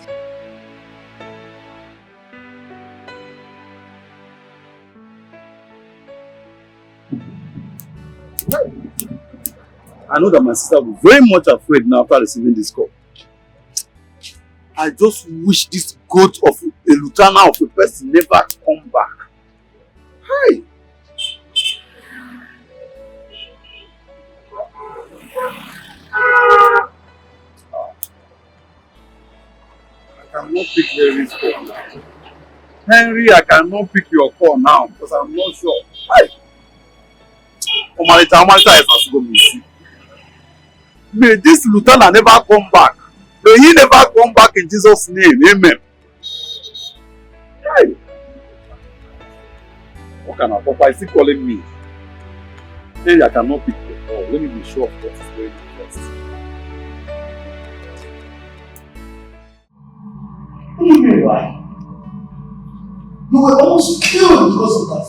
I know that my sister will be very much afraid now after receiving this call. I just wish this goat of a lieutenant of a person never come back. Hi. I cannot pick Henry's call now. Henry, I cannot pick your call now because I'm not sure. Hi. Omalita is also going to see. May this lieutenant never come back. May he never come back in Jesus' name. Amen. Hi. What kind of papa is he calling me? Hey, I cannot pick the call. Let me be sure of what is going on first. What do you mean, why? You were almost killed because of that.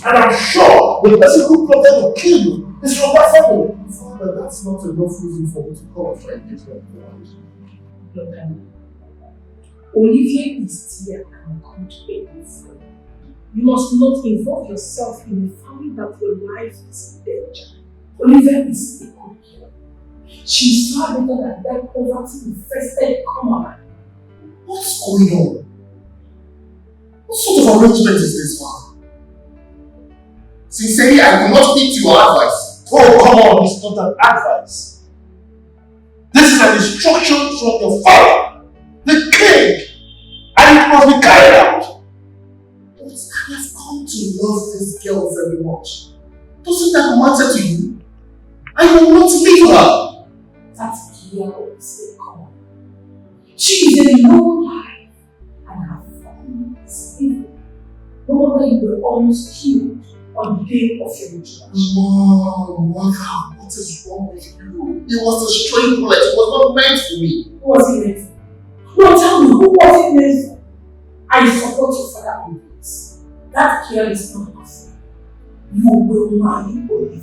And I'm sure the person who plotted to kill you is from that family. Father, that's not enough reason for me to call a friend into your life. Look, Olivier is here and good enough. You must not involve yourself in a family that your life is in danger. Olivier is a good girl. She's far better than that poverty-infested commoner. What's going on? What sort of arrangement is this, Father? Sincerely, I will not heed to your advice. Oh, come on, it's not an advice. This is an instruction from your father, the king, and it must be carried out. But I have come to love this girl very much. Doesn't that matter to you? I will not leave her. That girl is a common. She is a low life, and her family is evil. No wonder you were almost killed on the day of your introduction. Mom, what is wrong with you? It was a stray bullet. It was not meant for me. Who was it meant for? No, tell me, who was it meant for? I support your father on this. That girl is not enough. You will marry Olivier.